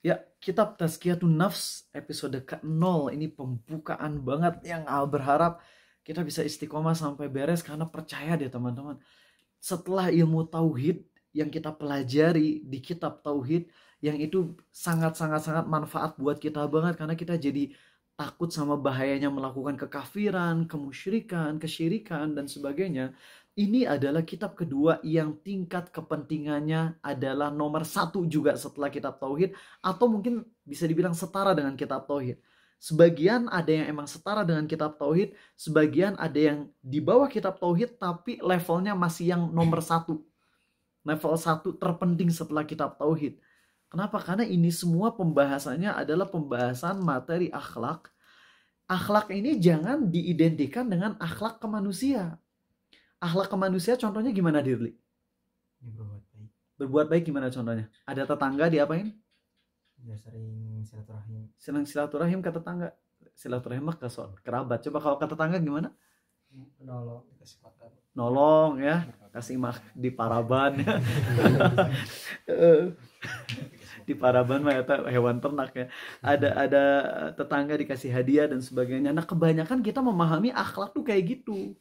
Ya, kitab Tazkiyatun Nafs episode ke-0 ini pembukaan banget yang berharap kita bisa istiqomah sampai beres karena percaya deh teman-teman. Setelah ilmu tauhid yang kita pelajari di kitab tauhid yang itu sangat manfaat buat kita banget karena kita jadi takut sama bahayanya melakukan kekafiran, kemusyrikan, kesyirikan dan sebagainya. Ini adalah kitab kedua yang tingkat kepentingannya adalah nomor 1 juga setelah kitab tauhid, atau mungkin bisa dibilang setara dengan kitab tauhid. Sebagian ada yang emang setara dengan kitab tauhid, sebagian ada yang di bawah kitab tauhid tapi levelnya masih yang nomor 1. Level 1 terpenting setelah kitab tauhid. Kenapa? Karena ini semua pembahasannya adalah pembahasan materi akhlak. Akhlak ini jangan diidentikan dengan akhlak ke manusia. Akhlak ke manusia contohnya gimana, Dirli? Berbuat baik. Berbuat baik gimana contohnya? Ada tetangga diapain? Ya sering silaturahim. Senang silaturahim ke tetangga. Silaturahim mah ke kerabat. Coba kalau ke tetangga gimana? Menolong, dikasih makan. Nolong ya, kasih di paraban ya. Di paraban mah eta hewan ternak ya. Ada tetangga dikasih hadiah dan sebagainya. Nah, kebanyakan kita memahami akhlak tuh kayak gitu.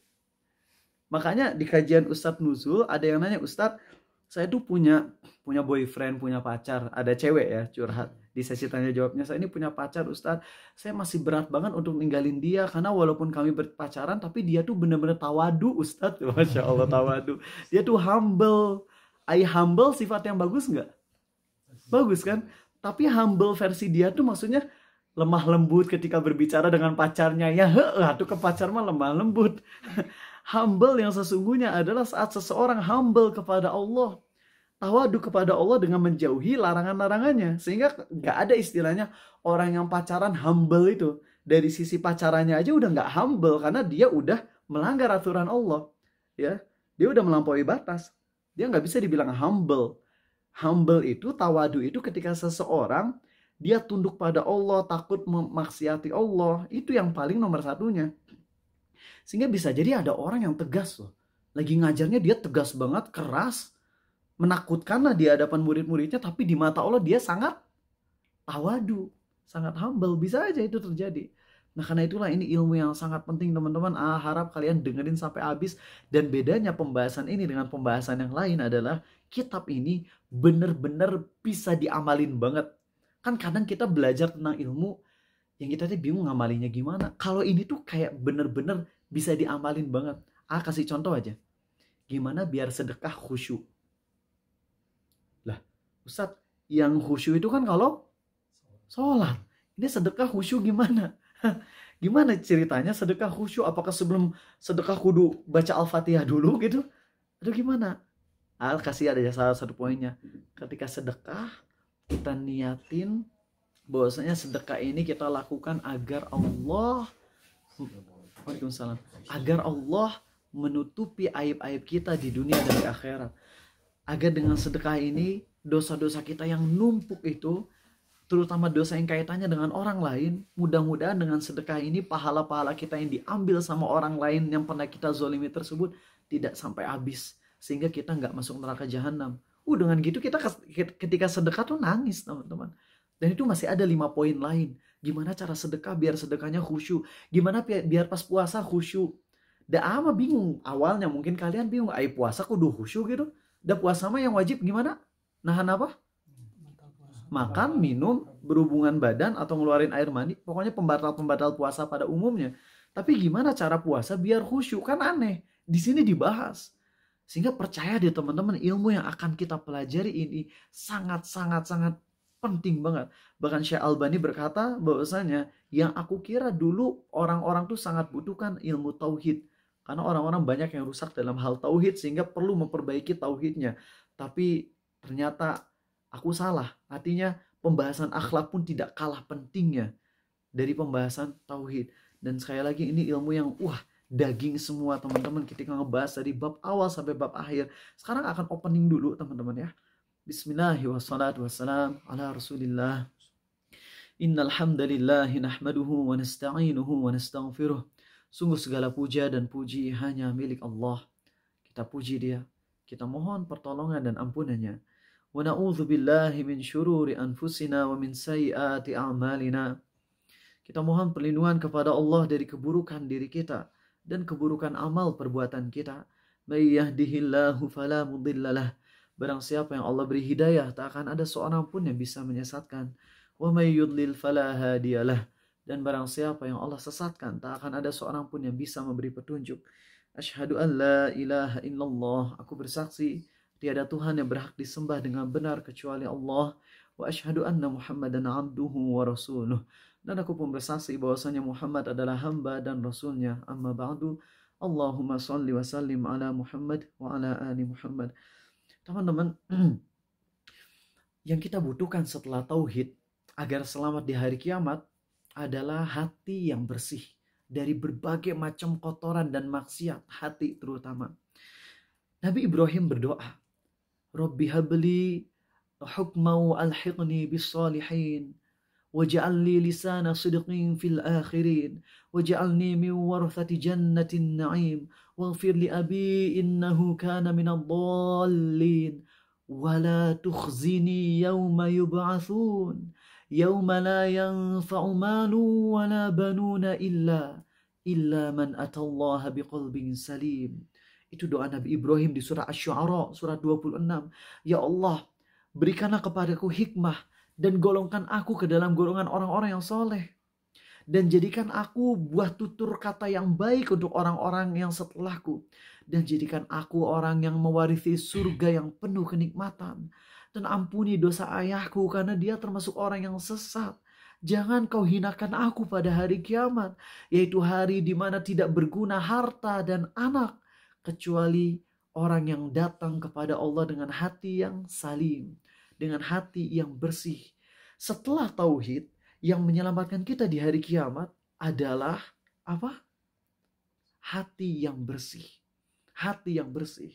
Makanya di kajian Ustadz Nuzul ada yang nanya, Ustadz, saya tuh punya boyfriend, punya pacar, ada cewek ya curhat di sesi tanya jawabnya, saya ini punya pacar Ustadz, saya masih berat banget untuk ninggalin dia karena walaupun kami berpacaran tapi dia tuh bener-bener tawadu Ustadz. Masya Allah, tawadu, dia tuh humble. Humble sifat yang bagus nggak? Bagus kan? Tapi humble versi dia tuh maksudnya lemah lembut ketika berbicara dengan pacarnya. Ya tuh ke pacar mah lemah lembut. Humble yang sesungguhnya adalah saat seseorang humble kepada Allah, tawadu kepada Allah dengan menjauhi larangan-larangannya. Sehingga gak ada istilahnya orang yang pacaran humble itu. Dari sisi pacarannya aja udah gak humble karena dia udah melanggar aturan Allah. Ya, dia udah melampaui batas. Dia gak bisa dibilang humble. Humble itu, tawadu itu ketika seseorang dia tunduk pada Allah, takut memaksiati Allah. Itu yang paling nomor satunya. Sehingga bisa jadi ada orang yang tegas loh. Lagi ngajarnya dia tegas banget, keras, menakutkan lah di hadapan murid-muridnya, tapi di mata Allah dia sangat tawadu, sangat humble. Bisa aja itu terjadi. Nah, karena itulah ini ilmu yang sangat penting teman-teman. Harap kalian dengerin sampai habis. Dan bedanya pembahasan ini dengan pembahasan yang lain adalah kitab ini bener-bener bisa diamalin banget. Kan kadang kita belajar tentang ilmu yang kita tuh bingung ngamalinya gimana. Kalau ini tuh kayak bener-bener bisa diamalin banget. Kasih contoh aja. Gimana biar sedekah khusyuk? Lah, Ustadz, yang khusyuk itu kan kalau sholat. Ini sedekah khusyuk gimana? Gimana ceritanya sedekah khusyuk? Apakah sebelum sedekah kudu baca Al-Fatihah dulu gitu? Atau gimana? Kasih ada salah satu poinnya. Ketika sedekah, kita niatin bahwasanya sedekah ini kita lakukan agar Allah, Waalaikumsalam, agar Allah menutupi aib-aib kita di dunia dan di akhirat. Agar dengan sedekah ini dosa-dosa kita yang numpuk itu, terutama dosa yang kaitannya dengan orang lain, mudah-mudahan dengan sedekah ini pahala-pahala kita yang diambil sama orang lain yang pernah kita zolimi tersebut tidak sampai habis, sehingga kita nggak masuk neraka jahanam. Dengan gitu kita ketika sedekah tuh nangis teman-teman. Dan itu masih ada 5 poin lain. Gimana cara sedekah biar sedekahnya khusyuk? Gimana biar pas puasa khusyuk? Ama bingung. Awalnya mungkin kalian bingung. Puasa kudu khusyuk gitu. Puasa mah yang wajib gimana? Nahan apa? Makan, minum, berhubungan badan, atau ngeluarin air mani. Pokoknya pembatal-pembatal puasa pada umumnya. Tapi gimana cara puasa biar khusyuk? Kan aneh. Di sini dibahas. Sehingga percaya deh teman-teman, ilmu yang akan kita pelajari ini sangat penting banget. Bahkan Syekh Albani berkata bahwasanya yang aku kira dulu orang-orang tuh sangat butuhkan ilmu tauhid. Karena orang-orang banyak yang rusak dalam hal tauhid sehingga perlu memperbaiki tauhidnya. Tapi ternyata aku salah. Artinya pembahasan akhlak pun tidak kalah pentingnya dari pembahasan tauhid. Dan sekali lagi ini ilmu yang daging semua teman-teman ketika ngebahas dari bab awal sampai bab akhir. Sekarang akan opening dulu teman-teman ya. Bismillahirrahmanirrahim. Ala Rasulillah. Innal hamdalillah nahmaduhu wa nasta'inuhu wa nastaghfiruh. Sungguh segala puja dan puji hanya milik Allah. Kita puji Dia, kita mohon pertolongan dan ampunannya. wa na'udzu billahi min syururi anfusina wa min sayyiati a'malina. Kita mohon perlindungan kepada Allah dari keburukan diri kita dan keburukan amal perbuatan kita. May yahdihillahu fala mudhillalah. Barang siapa yang Allah beri hidayah, tak akan ada seorang pun yang bisa menyesatkan. Wa may yudlil fala hadiyalah. Dan barang siapa yang Allah sesatkan, tak akan ada seorang pun yang bisa memberi petunjuk. Asyhadu an la ilaha illallah. Aku bersaksi tiada Tuhan yang berhak disembah dengan benar kecuali Allah. Wa asyhadu anna Muhammadan abduhu wa rasuluh. Dan aku pun bersaksi bahwasanya Muhammad adalah hamba dan rasulnya. Amma ba'du. Allahumma salli wa sallim ala Muhammad wa ala ali Muhammad. Teman-teman, yang kita butuhkan setelah tauhid agar selamat di hari kiamat adalah hati yang bersih dari berbagai macam kotoran dan maksiat, hati terutama. Nabi Ibrahim berdoa, Rabbi habli hukma wa alhiqni bis salihin waj'al li lisana sidqin fil akhirin waj'alni min warathati jannatin na'im waghfir li abi innahu kana minadh dhallin wa la tukhzini yawma yub'atsun yawma la yanfa'u malu wa la banuna illa man atallaha biqalbin salim. Itu doa Nabi Ibrahim di surah Asy-Syu'ara surah 26. Ya Allah, berikanlah kepadaku hikmah dan golongkan aku ke dalam golongan orang-orang yang soleh. Dan jadikan aku buah tutur kata yang baik untuk orang-orang yang setelahku. Dan jadikan aku orang yang mewarisi surga yang penuh kenikmatan. Dan ampuni dosa ayahku karena dia termasuk orang yang sesat. Jangan kau hinakan aku pada hari kiamat. Yaitu hari di mana tidak berguna harta dan anak. Kecuali orang yang datang kepada Allah dengan hati yang salim. Dengan hati yang bersih. Setelah tauhid, yang menyelamatkan kita di hari kiamat adalah apa? Hati yang bersih. Hati yang bersih.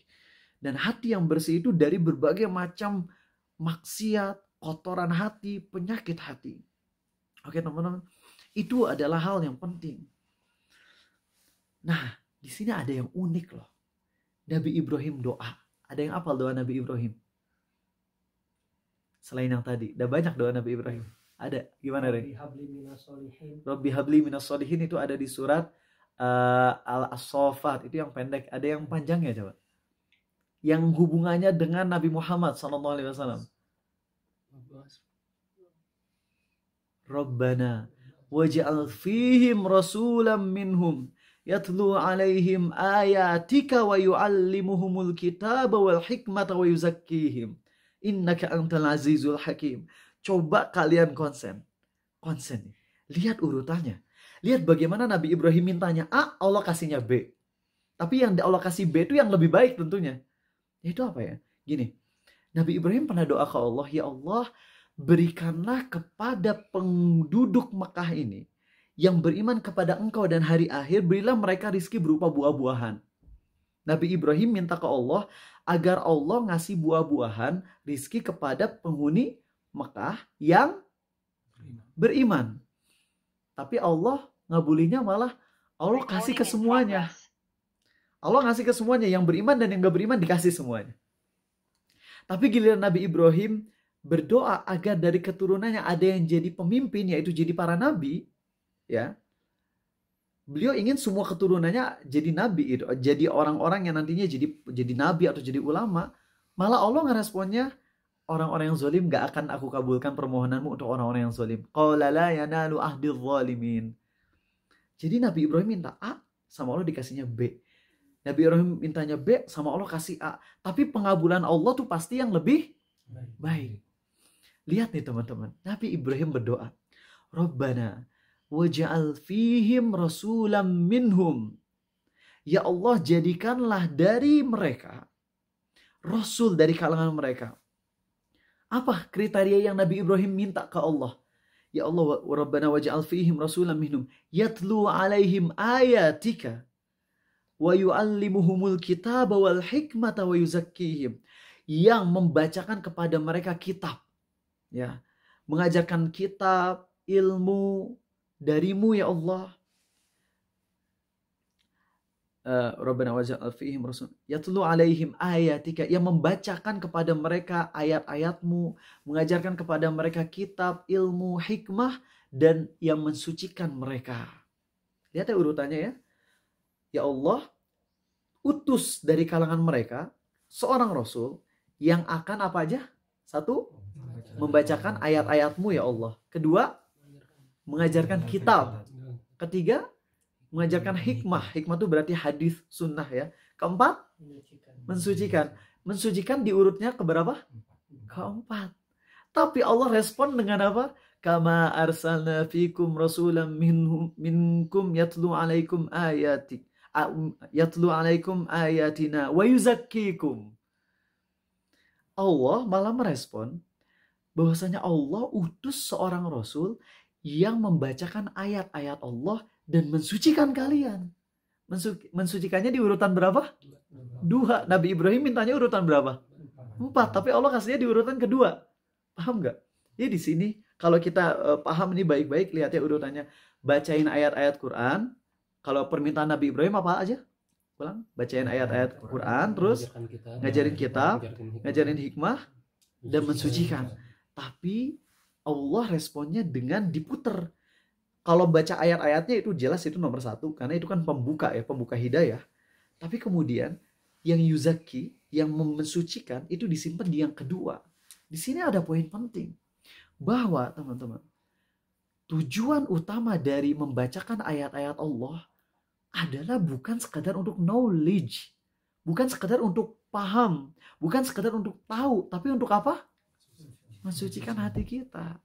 Dan hati yang bersih itu dari berbagai macam maksiat, kotoran hati, penyakit hati. Oke teman-teman, itu adalah hal yang penting. Nah, di sini ada yang unik loh. Nabi Ibrahim doa. Ada yang hafal doa Nabi Ibrahim? Selain yang tadi, ada banyak doa Nabi Ibrahim. Ada, gimana Ren? Rabbi habli minas solihin itu ada di surat Al-As-Saffat. Itu yang pendek. Ada yang panjangnya coba. Yang hubungannya dengan Nabi Muhammad SAW. Rabbana waj'al fihim rasulam minhum yatlu alaihim ayatika wa yu'allimuhumul kitaba wal hikmata wa yuzakkihim. Innaka antal azizul hakim. Coba kalian konsen. Lihat urutannya. Lihat bagaimana Nabi Ibrahim mintanya A, Allah kasihnya B. Tapi yang Allah kasih B itu yang lebih baik tentunya. Itu apa ya? Gini. Nabi Ibrahim pernah doa ke Allah, ya Allah, berikanlah kepada penduduk Mekah ini yang beriman kepada Engkau dan hari akhir, berilah mereka rizki berupa buah-buahan. Nabi Ibrahim minta ke Allah agar Allah ngasih buah-buahan rizki kepada penghuni Mekah yang beriman. Tapi Allah ngabulinya malah Allah kasih ke semuanya. Allah ngasih ke semuanya, yang beriman dan yang gak beriman dikasih semuanya. Tapi giliran Nabi Ibrahim berdoa agar dari keturunannya ada yang jadi pemimpin, yaitu jadi para nabi, ya. Beliau ingin semua keturunannya jadi nabi itu, jadi orang-orang yang nantinya jadi nabi atau jadi ulama. Malah Allah ngeresponnya, orang-orang yang zalim gak akan aku kabulkan permohonanmu untuk orang-orang yang zalim. Qala la yanalu ahdil zalimin. Jadi Nabi Ibrahim minta A, sama Allah dikasihnya B. Nabi Ibrahim mintanya B, sama Allah kasih A. Tapi pengabulan Allah tuh pasti yang lebih baik. Lihat nih teman-teman, Nabi Ibrahim berdoa, Rabbana waj'al fihim rasulam minhum. Ya Allah, jadikanlah dari mereka rasul dari kalangan mereka. Apa kriteria yang Nabi Ibrahim minta ke Allah? Ya Allah, Rabbana waj'al fihim rasulam minhum yatlu alaihim ayatika wa yu'allimuhumul kitaba wal hikmata wa yuzakkihim. Yang membacakan kepada mereka kitab, ya, mengajarkan kitab, ilmu darimu ya Allah. Rabbana waj'al fihim rasul yatlu alaihim ayatika, yang membacakan kepada mereka ayat-ayatmu, mengajarkan kepada mereka kitab, ilmu, hikmah, dan yang mensucikan mereka. Lihat ya urutannya ya. Ya Allah, utus dari kalangan mereka seorang rasul yang akan apa aja? Satu, membacakan ayat-ayatmu ya Allah. Kedua, mengajarkan kitab. Ketiga, mengajarkan hikmah. Hikmah itu berarti hadis, sunnah ya. Keempat, mensucikan. Mensucikan diurutnya keberapa? Keempat. Tapi Allah respon dengan apa? Kama arsalna fikum rasulam minkum yatlu alaikum ayatik. Yatlu alaikum ayatina wa yuzakkikum. Allah malah merespon bahwasanya Allah utus seorang rasul yang membacakan ayat-ayat Allah dan mensucikan kalian. Mensucikannya di urutan berapa? 2. Nabi Ibrahim mintanya urutan berapa? 4. Tapi Allah kasihnya di urutan kedua. Paham nggak? Ya di sini kalau kita paham ini baik-baik, lihat ya urutannya. Bacain ayat-ayat Quran. Kalau permintaan Nabi Ibrahim apa aja? Ulang. Bacain ayat-ayat Quran, terus ngajarin kitab, ngajarin hikmah, dan mensucikan. Tapi Allah responnya dengan diputer. Kalau baca ayat-ayatnya itu jelas itu nomor 1, karena itu kan pembuka ya, pembuka hidayah. Tapi kemudian yang yuzaki, yang mensucikan itu disimpan di yang kedua. Di sini ada poin penting bahwa teman-teman, tujuan utama dari membacakan ayat-ayat Allah adalah bukan sekadar untuk knowledge, bukan sekadar untuk paham, bukan sekadar untuk tahu, tapi untuk apa? Mensucikan hati kita.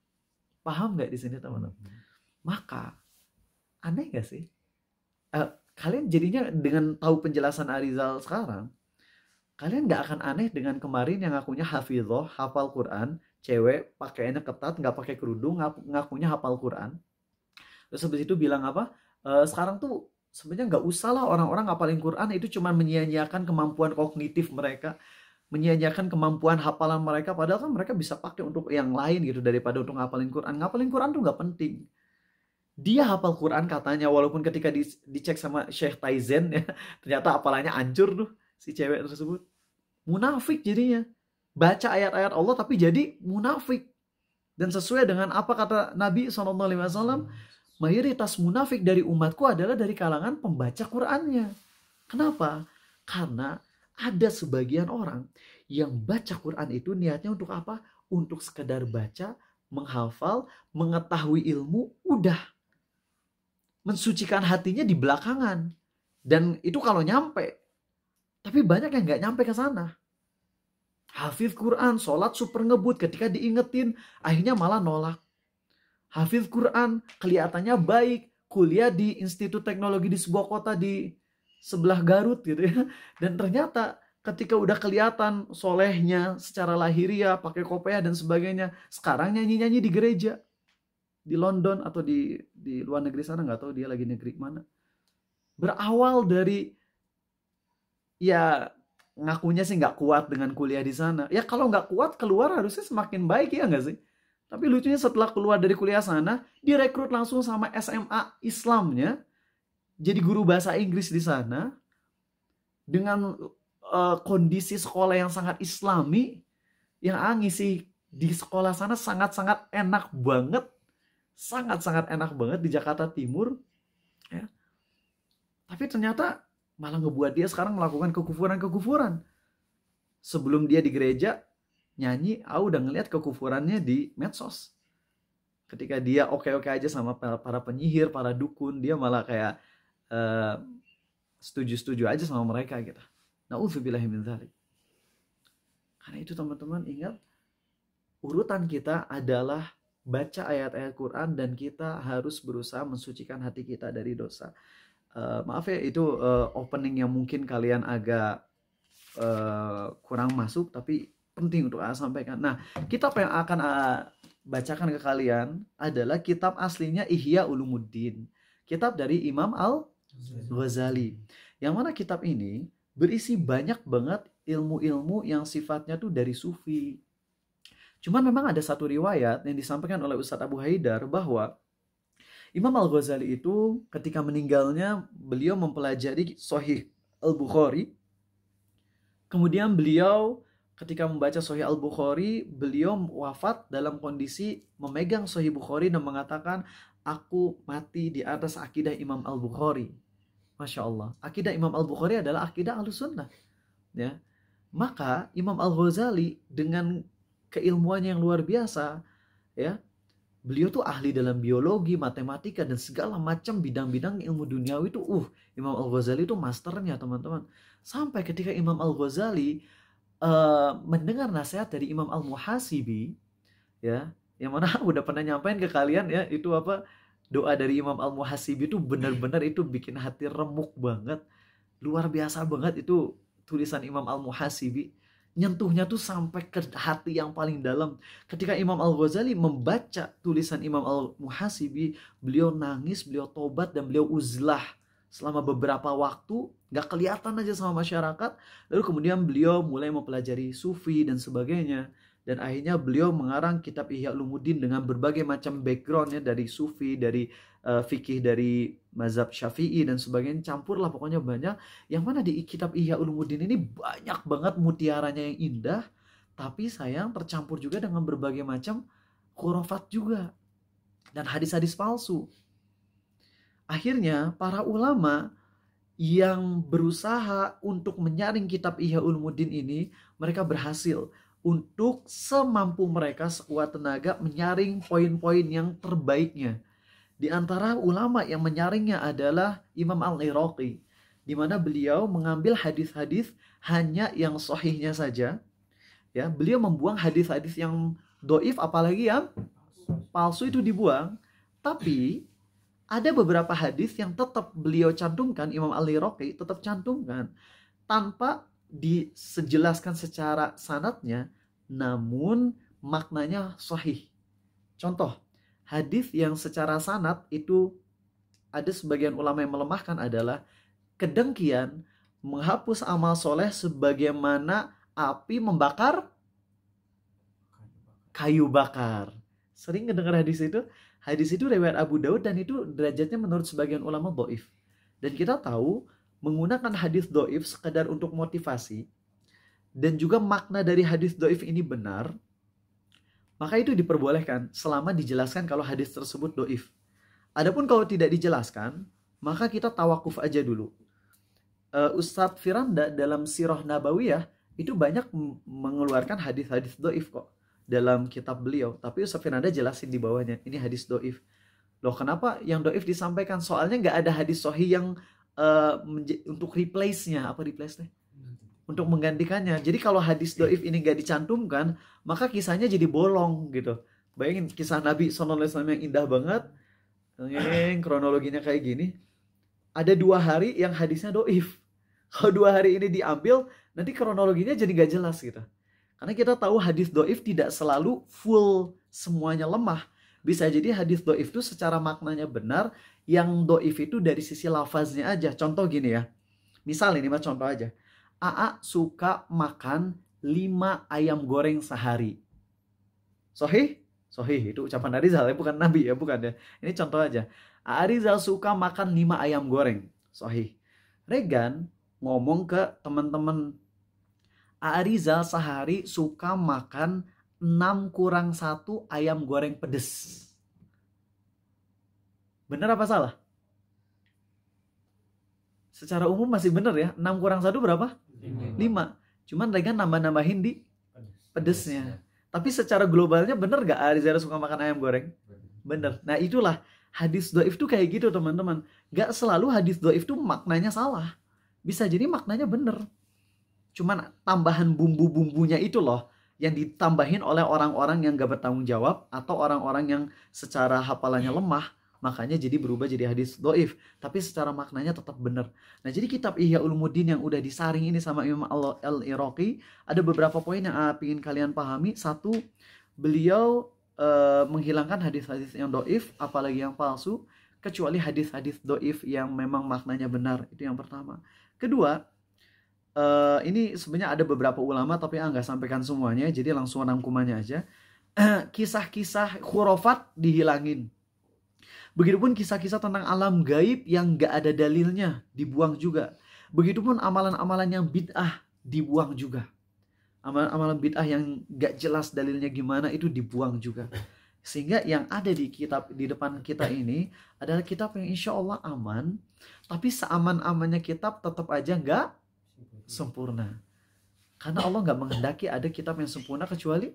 Paham nggak di sini teman-teman? Maka aneh gak sih? Kalian jadinya dengan tahu penjelasan Arizal sekarang, kalian gak akan aneh dengan kemarin yang ngakunya hafizah, hafal Quran, cewek pakaiannya ketat, gak pakai kerudung, ngakunya hafal Quran. Terus habis itu bilang apa? Sekarang tuh sebenarnya gak usah lah orang-orang ngapalin Quran, itu cuma menyia-nyiakan kemampuan kognitif mereka, menyia-nyiakan kemampuan hafalan mereka, padahal kan mereka bisa pakai untuk yang lain gitu daripada untuk ngapalin Quran. Ngapalin Quran tuh gak penting. Dia hafal Quran katanya, walaupun ketika dicek sama Syekh Taizen ya, ternyata hafalannya hancur tuh si cewek tersebut. Munafik jadinya. Baca ayat-ayat Allah tapi jadi munafik. Dan sesuai dengan apa kata Nabi SAW, mayoritas munafik dari umatku adalah dari kalangan pembaca Qurannya. Kenapa? Karena ada sebagian orang yang baca Quran itu niatnya untuk apa? Untuk sekedar baca, menghafal, mengetahui ilmu, udah. Mensucikan hatinya di belakangan. Dan itu kalau nyampe. Tapi banyak yang gak nyampe ke sana. Hafiz Quran, sholat super ngebut, ketika diingetin, akhirnya malah nolak. Hafiz Quran, kelihatannya baik, kuliah di Institut Teknologi di sebuah kota di sebelah Garut gitu ya. Dan ternyata ketika udah kelihatan solehnya secara lahiriah, pakai kopiah dan sebagainya, sekarang nyanyi-nyanyi di gereja. Di London atau di luar negeri sana, nggak tahu dia lagi negeri mana. Berawal dari ya ngakunya sih nggak kuat dengan kuliah di sana. Ya kalau nggak kuat keluar harusnya semakin baik ya nggak sih? Tapi lucunya setelah keluar dari kuliah sana, direkrut langsung sama SMA Islamnya, jadi guru bahasa Inggris di sana, dengan kondisi sekolah yang sangat Islami, yang ngisi di sekolah sana sangat-sangat enak banget. Sangat-sangat enak banget di Jakarta Timur ya. Tapi ternyata malah ngebuat dia sekarang melakukan kekufuran-kekufuran. Sebelum dia di gereja nyanyi, udah ngeliat kekufurannya di medsos. Ketika dia oke-oke aja sama para penyihir, para dukun, dia malah kayak setuju-setuju aja sama mereka gitu. Na'udzubillahi min dzalik. Karena itu teman-teman ingat, urutan kita adalah baca ayat-ayat Quran dan kita harus berusaha mensucikan hati kita dari dosa. Maaf ya, itu opening yang mungkin kalian agak kurang masuk, tapi penting untuk saya sampaikan. Nah, kitab yang akan bacakan ke kalian adalah kitab aslinya Ihya Ulumuddin. Kitab dari Imam Al-Ghazali. Yang mana kitab ini berisi banyak banget ilmu-ilmu yang sifatnya tuh dari sufi. Cuman memang ada satu riwayat yang disampaikan oleh Ustadz Abu Haidar bahwa Imam Al-Ghazali itu ketika meninggalnya, beliau mempelajari Sahih Al-Bukhari. Kemudian beliau ketika membaca Sahih Al-Bukhari, beliau wafat dalam kondisi memegang Sahih Bukhari dan mengatakan, aku mati di atas akidah Imam Al-Bukhari. Masya Allah. Akidah Imam Al-Bukhari adalah akidah Ahlussunnah. Ya. Maka Imam Al-Ghazali dengan keilmuannya yang luar biasa, ya, beliau tuh ahli dalam biologi, matematika, dan segala macam bidang-bidang ilmu duniawi itu. Imam Al-Ghazali itu masternya, teman-teman. Sampai ketika Imam Al-Ghazali mendengar nasihat dari Imam Al-Muhasibi, ya, yang mana udah pernah nyampain ke kalian ya, itu apa, doa dari Imam Al-Muhasibi itu benar-benar itu bikin hati remuk banget. Luar biasa banget itu tulisan Imam Al-Muhasibi. Nyentuhnya tuh sampai ke hati yang paling dalam. Ketika Imam Al-Ghazali membaca tulisan Imam Al-Muhasibi, beliau nangis, beliau tobat, dan beliau uzlah selama beberapa waktu, gak kelihatan aja sama masyarakat. Lalu kemudian beliau mulai mempelajari sufi dan sebagainya. Dan akhirnya beliau mengarang kitab Ihya Ulumuddin dengan berbagai macam background ya, dari sufi, dari fikih, dari mazhab Syafi'i dan sebagainya, campur lah pokoknya banyak. Yang mana di kitab Ihya Ulumuddin ini banyak banget mutiaranya yang indah, tapi sayang tercampur juga dengan berbagai macam khurafat juga dan hadis-hadis palsu. Akhirnya para ulama yang berusaha untuk menyaring kitab Ihya Ulumuddin ini, mereka berhasil untuk semampu mereka, sekuat tenaga, menyaring poin-poin yang terbaiknya. Di antara ulama yang menyaringnya adalah Imam Al-Iraqi, di mana beliau mengambil hadis-hadis hanya yang sahihnya saja. Ya, beliau membuang hadis-hadis yang doif, apalagi yang palsu itu dibuang. Tapi ada beberapa hadis yang tetap beliau cantumkan, Imam Al-Iraqi tetap cantumkan tanpa disejelaskan secara sanadnya, namun maknanya sahih. Contoh, hadis yang secara sanad itu ada sebagian ulama yang melemahkan adalah kedengkian menghapus amal soleh sebagaimana api membakar kayu bakar. Sering ngedengar hadis itu? Hadis itu riwayat Abu Daud dan itu derajatnya menurut sebagian ulama dhaif. Dan kita tahu menggunakan hadis dhaif sekadar untuk motivasi dan juga makna dari hadis dhaif ini benar, maka itu diperbolehkan selama dijelaskan kalau hadis tersebut dhaif. Adapun kalau tidak dijelaskan, maka kita tawakuf aja dulu. Ustadz Firanda dalam Sirah Nabawiyah itu banyak mengeluarkan hadis-hadis dhaif kok dalam kitab beliau, tapi Ustadz Firanda jelasin di bawahnya, ini hadis dhaif. Loh, kenapa yang dhaif disampaikan? Soalnya nggak ada hadis sahih yang untuk replace-nya, apa replace-nya? Untuk menggantikannya. Jadi kalau hadis dhaif ini nggak dicantumkan, maka kisahnya jadi bolong gitu. Bayangin kisah Nabi SAW yang indah banget, yang kronologinya kayak gini. Ada 2 hari yang hadisnya dhaif. Kalau 2 hari ini diambil, nanti kronologinya jadi nggak jelas gitu. Karena kita tahu hadis dhaif tidak selalu full semuanya lemah. Bisa jadi hadis dhaif itu secara maknanya benar, yang dhaif itu dari sisi lafaznya aja. Contoh gini ya. Misal ini mah contoh aja. AA suka makan 5 ayam goreng sehari. Sahih? Sahih, itu ucapan Rizal ya, bukan Nabi ya, bukan ya. Ini contoh aja. AA Rizal suka makan 5 ayam goreng. Sahih. Regan ngomong ke teman-teman, AA Rizal sehari suka makan 6+1 ayam goreng pedes. Benar apa salah? Secara umum masih benar ya. 6+1 berapa? 5. Cuman Regan nambah-nambahin di pedesnya. Tapi secara globalnya benar gak Arizal suka makan ayam goreng? Benar. Nah itulah hadis dhaif tuh kayak gitu teman-teman. Gak selalu hadis dhaif tuh maknanya salah. Bisa jadi maknanya benar. Cuman tambahan bumbu-bumbunya itu loh yang ditambahin oleh orang-orang yang gak bertanggung jawab atau orang-orang yang secara hafalannya lemah. Makanya jadi berubah jadi hadis dhaif, tapi secara maknanya tetap benar. Nah, jadi kitab Ihya Ulumuddin yang udah disaring ini sama Imam Al-Iraqi, ada beberapa poin yang ingin kalian pahami. Satu, beliau menghilangkan hadis-hadis yang dhaif, apalagi yang palsu, kecuali hadis-hadis dhaif yang memang maknanya benar. Itu yang pertama. Kedua, ini sebenarnya ada beberapa ulama tapi nggak sampaikan semuanya, jadi langsung rangkumannya aja. Kisah-kisah khurafat dihilangin. Begitupun kisah-kisah tentang alam gaib yang gak ada dalilnya, dibuang juga. Begitupun amalan-amalan yang bid'ah, dibuang juga. Amalan-amalan bid'ah yang gak jelas dalilnya gimana, itu dibuang juga. Sehingga yang ada di kitab di depan kita ini adalah kitab yang insya Allah aman, tapi seaman-amannya kitab tetap aja gak sempurna. Karena Allah gak menghendaki ada kitab yang sempurna kecuali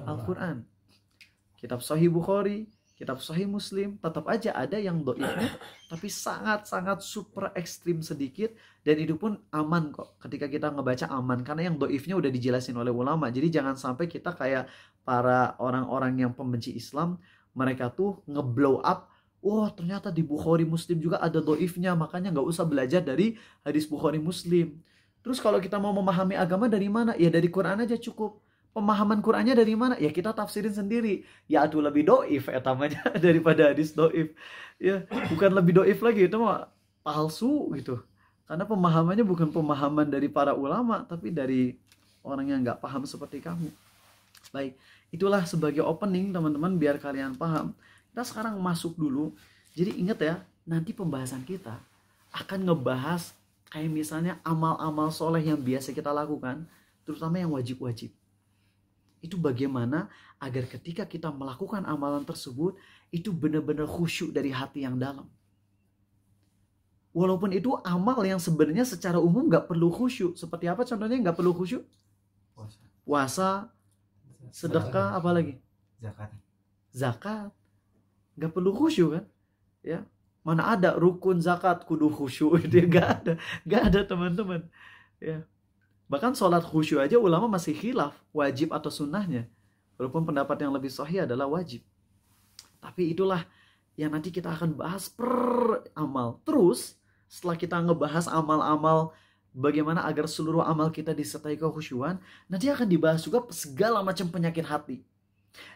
Al-Quran. Kitab Sahih Bukhari, kitab Sahih Muslim, tetap aja ada yang doifnya, tapi sangat-sangat super ekstrim sedikit, dan itu pun aman kok. Ketika kita ngebaca aman, karena yang doifnya udah dijelasin oleh ulama. Jadi jangan sampai kita kayak para orang-orang yang pembenci Islam, mereka tuh ngeblow up, wah ternyata di Bukhari Muslim juga ada doifnya, makanya nggak usah belajar dari hadis Bukhari Muslim. Terus kalau kita mau memahami agama dari mana? Ya dari Quran aja cukup. Pemahaman Qurannya dari mana? Ya kita tafsirin sendiri. Ya aduh lebih doif etamanya daripada hadis doif. Ya bukan lebih doif lagi, itu mah palsu gitu. Karena pemahamannya bukan pemahaman dari para ulama, tapi dari orang yang nggak paham seperti kamu. Baik, itulah sebagai opening teman-teman biar kalian paham. Kita sekarang masuk dulu. Jadi ingat ya, nanti pembahasan kita akan ngebahas kayak misalnya amal-amal soleh yang biasa kita lakukan, terutama yang wajib-wajib. Itu bagaimana agar ketika kita melakukan amalan tersebut, itu benar-benar khusyuk dari hati yang dalam. Walaupun itu amal yang sebenarnya secara umum gak perlu khusyuk. Seperti apa contohnya gak perlu khusyuk? Puasa, sedekah, apa lagi? Zakat. Gak perlu khusyuk kan? Ya. Mana ada rukun zakat kudu khusyuk, itu gak ada teman-teman. Ya. Bahkan sholat khusyuk aja ulama masih khilaf wajib atau sunnahnya. Walaupun pendapat yang lebih sahih adalah wajib. Tapi itulah yang nanti kita akan bahas per amal. Terus setelah kita ngebahas amal-amal bagaimana agar seluruh amal kita disertai kekhusyuan, nanti akan dibahas juga segala macam penyakit hati.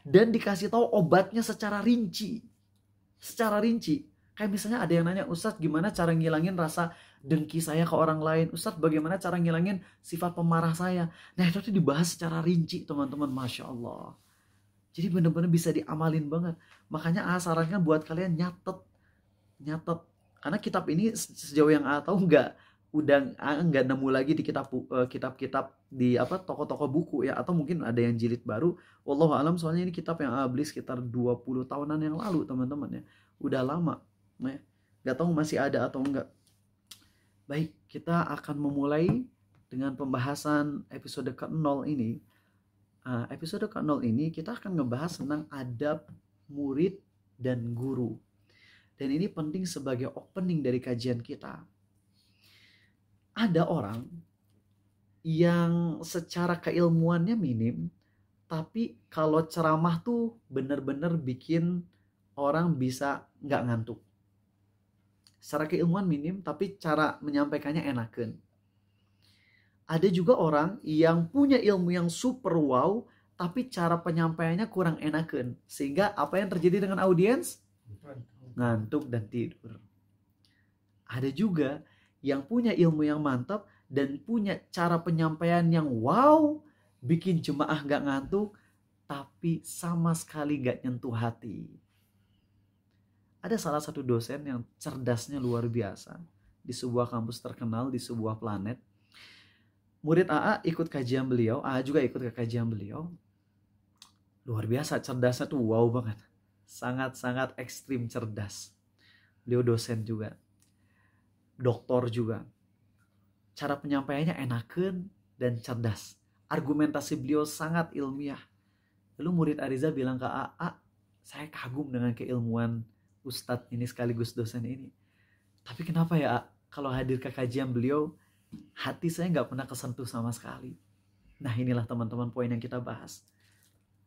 Dan dikasih tahu obatnya secara rinci. Secara rinci. Kayak misalnya ada yang nanya, Ustadz gimana cara ngilangin rasa dengki saya ke orang lain? Ustadz bagaimana cara ngilangin sifat pemarah saya? Nah itu dibahas secara rinci teman-teman, Masya Allah. Jadi benar-benar bisa diamalin banget. Makanya sarankan buat kalian nyatet. Karena kitab ini sejauh yang tahu nggak nemu lagi di kitab-kitab di toko-toko buku ya, atau mungkin ada yang jilid baru. Wallahu alam, soalnya ini kitab yang beli sekitar 20 tahunan yang lalu teman-teman ya. Udah lama. Nah, nggak tahu masih ada atau enggak. Baik, kita akan memulai dengan pembahasan episode ke-0 ini. Episode ke-0 ini kita akan ngebahas tentang adab murid dan guru. Dan ini penting sebagai opening dari kajian kita. Ada orang yang secara keilmuannya minim, tapi kalau ceramah tuh bener-bener bikin orang bisa nggak ngantuk. Secara keilmuan minim, tapi cara menyampaikannya enakan. Ada juga orang yang punya ilmu yang super wow, tapi cara penyampaiannya kurang enakan. Sehingga apa yang terjadi dengan audiens? Ngantuk dan tidur. Ada juga yang punya ilmu yang mantap dan punya cara penyampaian yang wow, bikin jemaah gak ngantuk, tapi sama sekali gak nyentuh hati. Ada salah satu dosen yang cerdasnya luar biasa di sebuah kampus terkenal di sebuah planet. Murid AA ikut kajian beliau, AA juga ikut ke kajian beliau. Luar biasa, cerdasnya tuh wow banget. Sangat-sangat ekstrim cerdas. Beliau dosen juga. Doktor juga. Cara penyampaiannya enakan dan cerdas. Argumentasi beliau sangat ilmiah. Lalu murid Ariza bilang ke AA, saya kagum dengan keilmuan Ustadz ini sekaligus dosen ini. Tapi kenapa ya kalau hadir ke kajian beliau, hati saya nggak pernah kesentuh sama sekali. Nah inilah teman-teman poin yang kita bahas.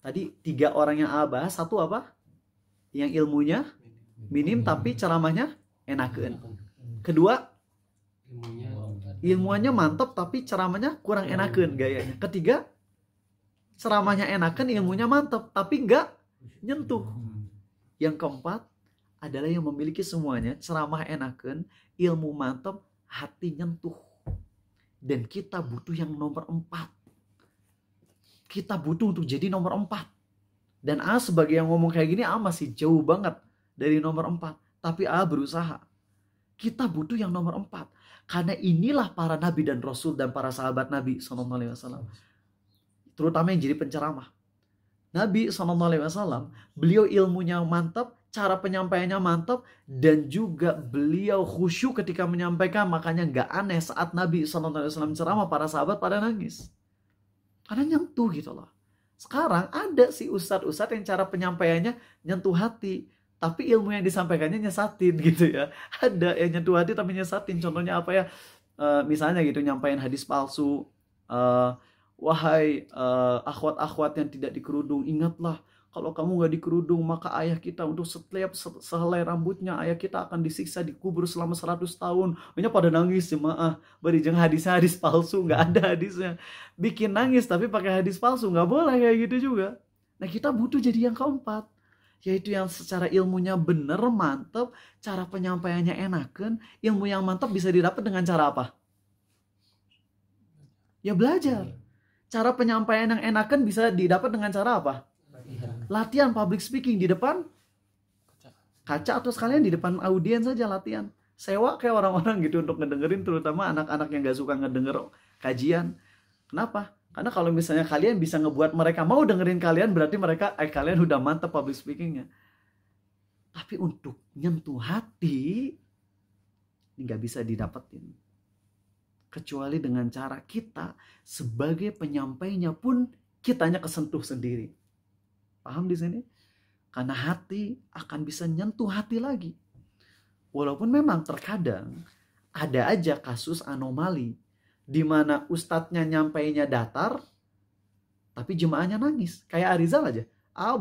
Tadi 3 orang yang bahas, satu apa? Yang ilmunya minim tapi ceramahnya enakan. Kedua, ilmuannya mantap tapi ceramahnya kurang enakan gayanya. Ketiga, ceramahnya enakan, ilmunya mantap tapi nggak nyentuh. Yang keempat adalah yang memiliki semuanya, ceramah enakan, ilmu mantap, hati nyentuh. Dan kita butuh yang nomor 4. Kita butuh untuk jadi nomor 4. Dan sebagai yang ngomong kayak gini, masih jauh banget dari nomor 4. Tapi berusaha. Kita butuh yang nomor 4. Karena inilah para nabi dan rasul dan para sahabat Nabi SAW. Terutama yang jadi penceramah. Nabi SAW, beliau ilmunya mantap, cara penyampaiannya mantap, dan juga beliau khusyuk ketika menyampaikan. Makanya gak aneh saat Nabi SAW ceramah, para sahabat pada nangis. Karena nyentuh gitu loh. Sekarang ada sih ustadz-ustadz yang cara penyampaiannya nyentuh hati, tapi ilmu yang disampaikannya nyesatin gitu ya. Ada yang nyentuh hati tapi nyesatin. Contohnya apa ya? Misalnya gitu, nyampaikan hadis palsu. Wahai akhwat-akhwat yang tidak dikerudung, ingatlah kalau kamu gak dikerudung maka ayah kita untuk setiap sehelai rambutnya ayah kita akan disiksa dikubur selama 100 tahun. Banyak pada nangis jemaah. Beri jangan hadis palsu, gak ada hadisnya. Bikin nangis tapi pakai hadis palsu, gak boleh kayak gitu juga. Nah kita butuh jadi yang keempat, yaitu yang secara ilmunya bener, mantep, cara penyampaiannya enakan. Ilmu yang mantap bisa didapat dengan cara apa? Ya belajar. Cara penyampaian yang enakan bisa didapat dengan cara apa? Latihan public speaking di depan kaca atau sekalian di depan audiens saja latihan. Sewa kayak orang-orang gitu untuk ngedengerin, terutama anak-anak yang gak suka ngedenger kajian. Kenapa? Karena kalau misalnya kalian bisa ngebuat mereka mau dengerin kalian, berarti kalian udah mantap public speakingnya. Tapi untuk nyentuh hati, ini gak bisa didapetin. Kecuali dengan cara kita sebagai penyampainya pun kitanya kesentuh sendiri. Paham di sini? Karena hati akan bisa nyentuh hati lagi. Walaupun memang terkadang ada aja kasus anomali di mana ustadznya nyampainya datar, tapi jemaahnya nangis. Kayak Arizal aja.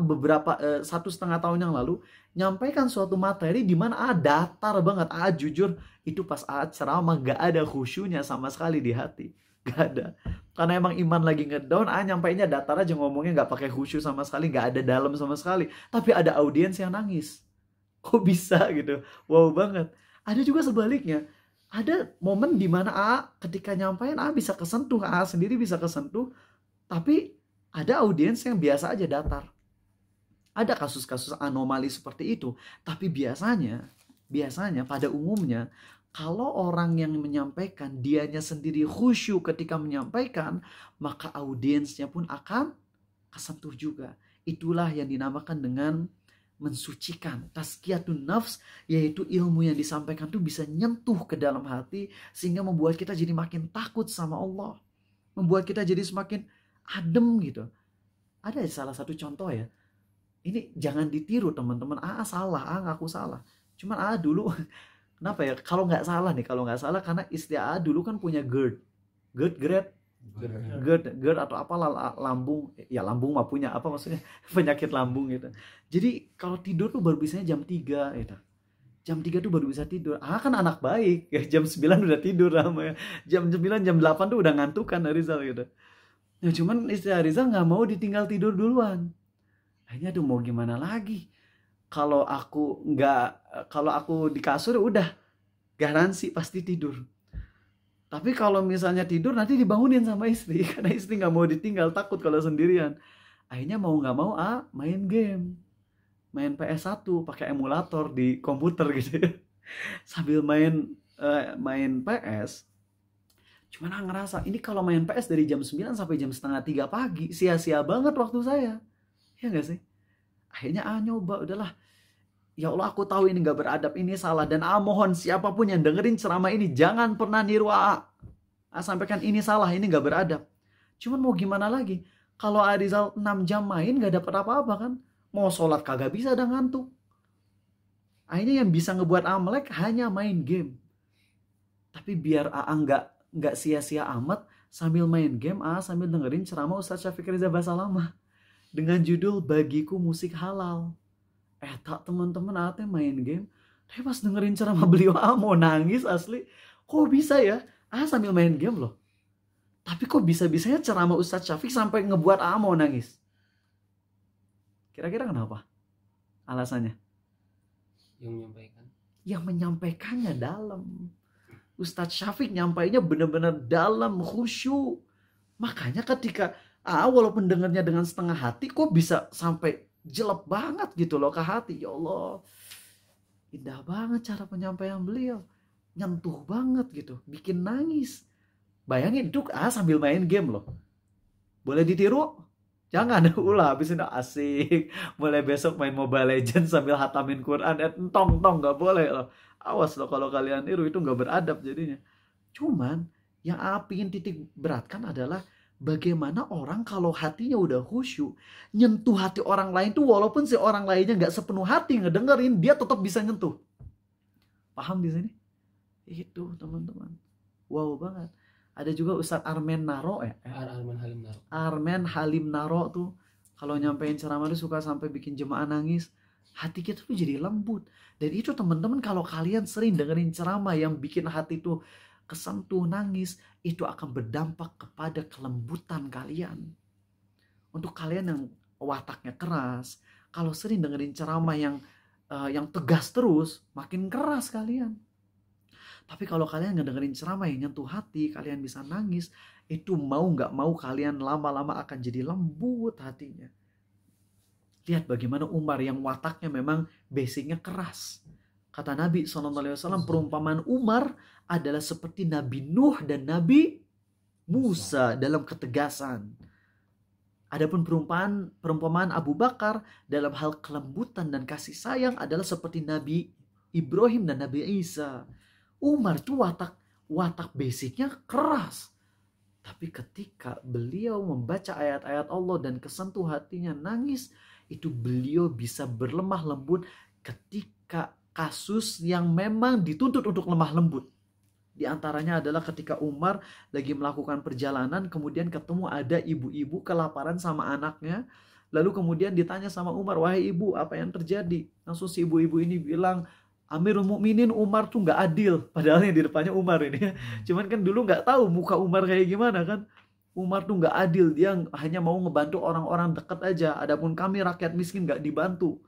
Beberapa 1,5 tahun yang lalu nyampaikan suatu materi di mana datar banget. Jujur itu pas ceramah gak ada khusyunya sama sekali di hati. Gak ada. Karena emang iman lagi ngedown, nyampainya datar aja, ngomongnya gak pakai khusyuk sama sekali, gak ada dalam sama sekali. Tapi ada audiens yang nangis. Kok bisa gitu? Wow banget. Ada juga sebaliknya. Ada momen dimana ketika nyampaikan bisa kesentuh, sendiri bisa kesentuh, tapi ada audiens yang biasa aja datar. Ada kasus-kasus anomali seperti itu. Tapi biasanya pada umumnya, kalau orang yang menyampaikan dianya sendiri khusyuk ketika menyampaikan, maka audiensnya pun akan kesentuh juga. Itulah yang dinamakan dengan mensucikan, tazkiyatun nafs, yaitu ilmu yang disampaikan itu bisa nyentuh ke dalam hati sehingga membuat kita jadi makin takut sama Allah, membuat kita jadi semakin adem gitu. Ada salah satu contoh ya, ini jangan ditiru teman-teman. Salah, ngaku salah. Cuman dulu kenapa ya? Kalau nggak salah karena istri dulu kan punya GERD atau apalah, lambung. Ya lambung mah punya apa maksudnya? Penyakit lambung gitu. Jadi kalau tidur tuh baru bisanya jam 3 gitu. Jam 3 tuh baru bisa tidur. Kan anak baik. Ya, jam 9 udah tidur sama ya. Jam 9, jam 8 tuh udah ngantuk kan Arizal gitu. Nah, cuman istri Arizal nggak mau ditinggal tidur duluan. Akhirnya mau gimana lagi? Kalau aku di kasur udah garansi pasti tidur. Tapi kalau misalnya tidur nanti dibangunin sama istri karena istri nggak mau ditinggal, takut kalau sendirian. Akhirnya mau nggak mau main game, main PS1 pakai emulator di komputer gitu ya. Sambil main PS. Cuman ngerasa ini kalau main PS dari jam 9 sampai jam 2:30 pagi sia-sia banget waktu saya. Ya nggak sih? Akhirnya nyoba, udahlah. Ya Allah, aku tahu ini gak beradab, ini salah. Dan mohon siapapun yang dengerin ceramah ini jangan pernah niru sampaikan ini salah, ini gak beradab. Cuman mau gimana lagi? Kalau Arizal 6 jam main gak dapat apa-apa kan? Mau sholat kagak bisa, udah ngantuk. Akhirnya yang bisa ngebuat melek hanya main game. Tapi biar nggak sia-sia amat, sambil main game sambil dengerin ceramah Ustadz Syafiq Riza Basalamah dengan judul Bagiku Musik Halal. Tak teman-teman main game, tapi pas dengerin ceramah beliau mau nangis asli. Kok bisa ya? Sambil main game loh. Tapi kok bisa-bisanya ceramah Ustadz Syafiq sampai ngebuat mau nangis? Kira-kira kenapa? Alasannya? Yang menyampaikannya dalam. Ustadz Syafiq nyampainya benar-benar dalam, khusyuk. Makanya ketika walaupun dengarnya dengan setengah hati, kok bisa sampai jelek banget gitu loh ke hati. Ya Allah, Indah banget cara penyampaian beliau. Nyentuh banget gitu, bikin nangis. Bayangin itu sambil main game loh. Boleh ditiru? Jangan, ulah habis itu asik. Mulai besok main Mobile Legends sambil hatamin Quran. Entong nggak boleh loh. Awas loh kalau kalian tiru, itu nggak beradab jadinya. Cuman yang ingin titik beratkan adalah bagaimana orang kalau hatinya udah khusyuk, nyentuh hati orang lain tuh walaupun si orang lainnya nggak sepenuh hati ngedengerin, dia tetap bisa nyentuh. Paham di sini? Itu teman-teman. Wow banget. Ada juga Ustadz Armen Naro Armen Halim Naro tuh kalau nyampein ceramah tuh suka sampai bikin jemaah nangis. Hati kita tuh jadi lembut. Dan itu teman-teman, kalau kalian sering dengerin ceramah yang bikin hati tuh kesentuh nangis, itu akan berdampak kepada kelembutan kalian. Untuk kalian yang wataknya keras, kalau sering dengerin ceramah yang tegas terus, makin keras kalian. Tapi kalau kalian ngedengerin ceramah yang nyentuh hati, kalian bisa nangis, itu mau nggak mau kalian lama-lama akan jadi lembut hatinya. Lihat bagaimana Umar yang wataknya memang basicnya keras. Kata Nabi SAW, perumpamaan Umar adalah seperti Nabi Nuh dan Nabi Musa dalam ketegasan. Adapun perumpamaan Abu Bakar dalam hal kelembutan dan kasih sayang adalah seperti Nabi Ibrahim dan Nabi Isa. Umar itu watak basicnya keras. Tapi ketika beliau membaca ayat-ayat Allah dan kesentuh hatinya nangis, itu beliau bisa berlemah lembut ketika kasus yang memang dituntut untuk lemah lembut. Di antaranya adalah ketika Umar lagi melakukan perjalanan, kemudian ketemu ada ibu-ibu kelaparan sama anaknya. Lalu kemudian ditanya sama Umar, wahai ibu, apa yang terjadi? Langsung si ibu-ibu ini bilang, Amirul Mukminin, Umar tuh nggak adil. Padahal yang di depannya Umar ini. Cuman kan dulu nggak tahu muka Umar kayak gimana kan. Umar tuh nggak adil. Dia hanya mau ngebantu orang-orang dekat aja. Adapun kami rakyat miskin nggak dibantu.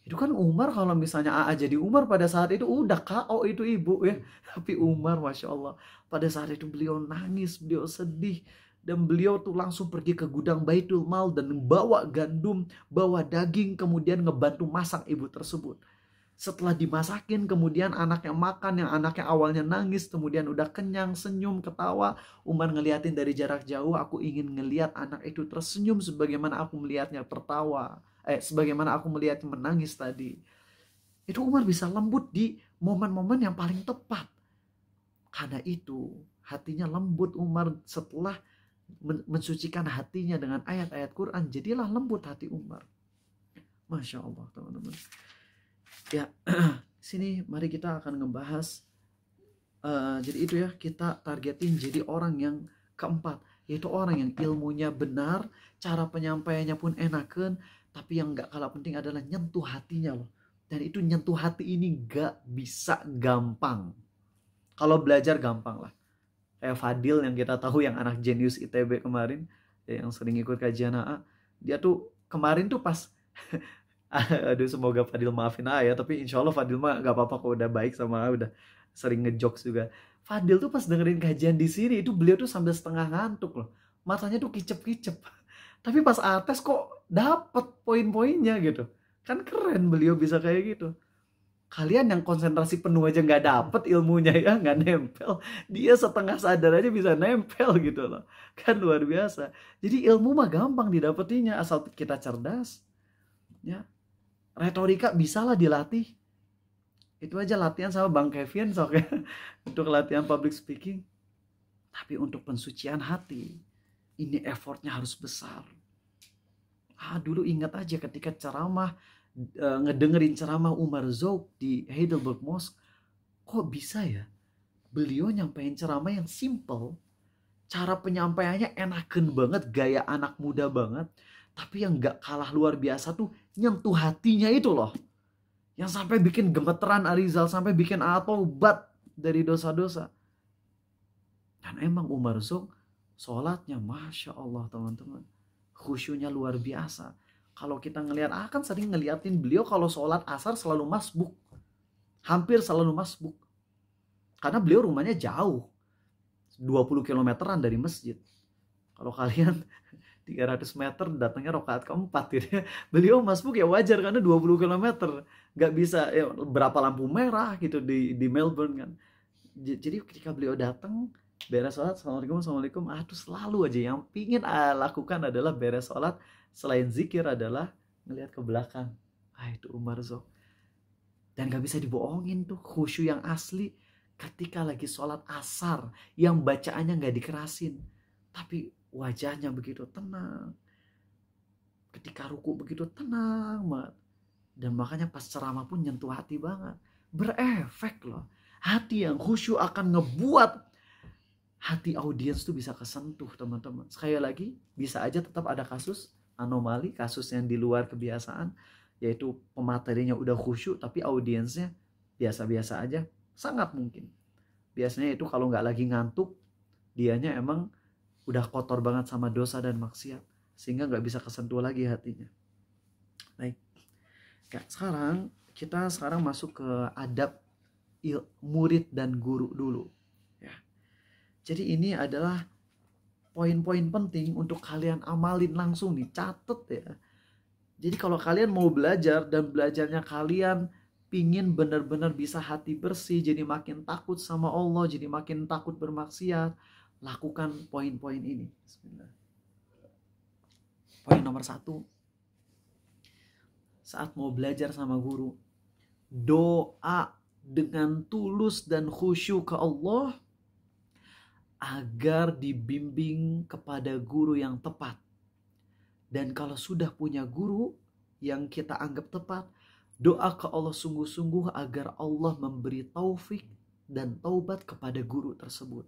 Itu kan Umar, kalau misalnya AA jadi Umar pada saat itu udah KO itu ibu ya. Tapi Umar Masya Allah, pada saat itu beliau nangis, beliau sedih. Dan beliau tuh langsung pergi ke gudang Baitul Mal dan bawa gandum, bawa daging, kemudian ngebantu masak ibu tersebut. Setelah dimasakin, kemudian anaknya makan, yang anaknya awalnya nangis, kemudian udah kenyang, senyum, ketawa. Umar ngeliatin dari jarak jauh, aku ingin ngeliat anak itu tersenyum sebagaimana aku melihatnya tertawa. Sebagaimana aku melihatnya menangis tadi. Itu Umar bisa lembut di momen-momen yang paling tepat. Karena itu, hatinya lembut Umar setelah mensucikan hatinya dengan ayat-ayat Quran. Jadilah lembut hati Umar. Masya Allah teman-teman. Ya, sini mari kita akan ngebahas. Jadi itu ya, kita targetin jadi orang yang keempat, yaitu orang yang ilmunya benar, cara penyampaiannya pun enakan, tapi yang gak kalah penting adalah nyentuh hatinya loh. Dan itu nyentuh hati ini gak bisa gampang. Kalau belajar gampang lah. Kayak Fadil yang kita tahu, yang anak jenius ITB kemarin, yang sering ikut kajian AA, dia tuh kemarin tuh pas aduh, semoga Fadil maafin ya, tapi insya Allah Fadil mah gak apa-apa kok, udah baik sama udah sering ngejokes juga. Fadil tuh pas dengerin kajian di sini itu beliau tuh sambil setengah ngantuk loh, matanya tuh kicep-kicep. Tapi pas ates kok dapet poin-poinnya gitu. Kan keren beliau bisa kayak gitu. Kalian yang konsentrasi penuh aja nggak dapet ilmunya ya, nggak nempel. Dia setengah sadar aja bisa nempel gitu loh. Kan luar biasa. Jadi ilmu mah gampang didapetinya asal kita cerdas. Ya. Retorika bisalah dilatih. Itu aja latihan sama Bang Kevin sok ya. Untuk latihan public speaking. Tapi untuk pensucian hati, ini effortnya harus besar. Dulu ingat aja ketika ceramah, ngedengerin ceramah Umar Zouk di Heidelberg Mosque. Kok bisa ya? Beliau nyampein ceramah yang simple. Cara penyampaiannya enaken banget, gaya anak muda banget. Tapi yang gak kalah luar biasa tuh nyentuh hatinya itu loh. Yang sampai bikin gemeteran Arizal, sampai bikin tobat dari dosa-dosa. Dan emang Umar Zouk sholatnya Masya Allah teman-teman. Khusyunya luar biasa. Kalau kita ngelihat, kan sering ngeliatin beliau kalau sholat asar selalu masbuk. Hampir selalu masbuk. Karena beliau rumahnya jauh. 20 kilometeran dari masjid. Kalau kalian 300 meter datangnya rakaat keempat gitu ya. Beliau masbuk ya wajar karena 20 km. Nggak bisa ya, berapa lampu merah gitu di Melbourne kan. Jadi ketika beliau datang beres sholat, assalamualaikum, terus selalu aja yang pingin lakukan adalah beres sholat, selain zikir adalah ngelihat ke belakang. Itu Umar Zok. Dan gak bisa dibohongin tuh khusyuk yang asli ketika lagi sholat asar yang bacaannya gak dikerasin, tapi wajahnya begitu tenang, ketika ruku begitu tenang banget. Dan makanya pas ceramah pun nyentuh hati banget, berefek loh. Hati yang khusyuk akan ngebuat hati audiens tuh bisa kesentuh teman-teman. Sekali lagi bisa aja tetap ada kasus anomali, kasus yang di luar kebiasaan, yaitu pematerinya udah khusyuk tapi audiensnya biasa-biasa aja. Sangat mungkin. Biasanya itu kalau nggak lagi ngantuk, dianya emang udah kotor banget sama dosa dan maksiat, sehingga nggak bisa kesentuh lagi hatinya. Baik, sekarang kita masuk ke adab murid dan guru dulu. Ya. Jadi ini adalah poin-poin penting untuk kalian amalin langsung nih, catet ya. Jadi kalau kalian mau belajar dan belajarnya kalian pingin benar-benar bisa hati bersih, jadi makin takut sama Allah, jadi makin takut bermaksiat, lakukan poin-poin ini. Bismillah. Poin nomor 1. Saat mau belajar sama guru, doa dengan tulus dan khusyuk ke Allah agar dibimbing kepada guru yang tepat. Dan kalau sudah punya guru yang kita anggap tepat, doa ke Allah sungguh-sungguh agar Allah memberi taufik dan taubat kepada guru tersebut.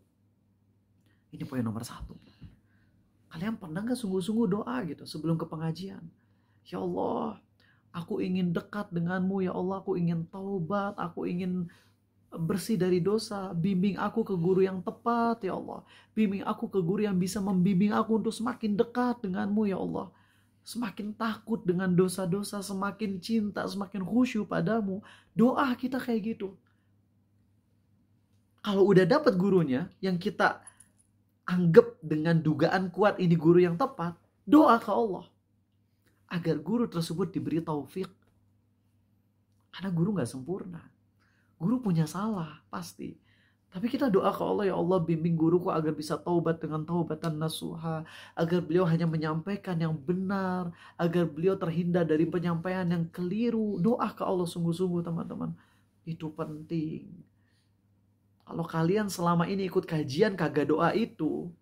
Ini poin nomor 1. Kalian pernah gak sungguh-sungguh doa gitu sebelum ke pengajian? Ya Allah, aku ingin dekat denganmu. Ya Allah, aku ingin taubat. Aku ingin bersih dari dosa. Bimbing aku ke guru yang tepat ya Allah. Bimbing aku ke guru yang bisa membimbing aku untuk semakin dekat denganmu ya Allah. Semakin takut dengan dosa-dosa, semakin cinta, semakin khusyuk padamu. Doa kita kayak gitu. Kalau udah dapat gurunya yang kita anggap dengan dugaan kuat ini guru yang tepat, doa ke Allah agar guru tersebut diberi taufik. Karena guru gak sempurna. Guru punya salah, pasti. Tapi kita doa ke Allah, ya Allah bimbing guruku agar bisa taubat dengan taubatan nasuha. Agar beliau hanya menyampaikan yang benar. Agar beliau terhindar dari penyampaian yang keliru. Doa ke Allah sungguh-sungguh teman-teman. Itu penting. Kalau kalian selama ini ikut kajian kagak doa itu,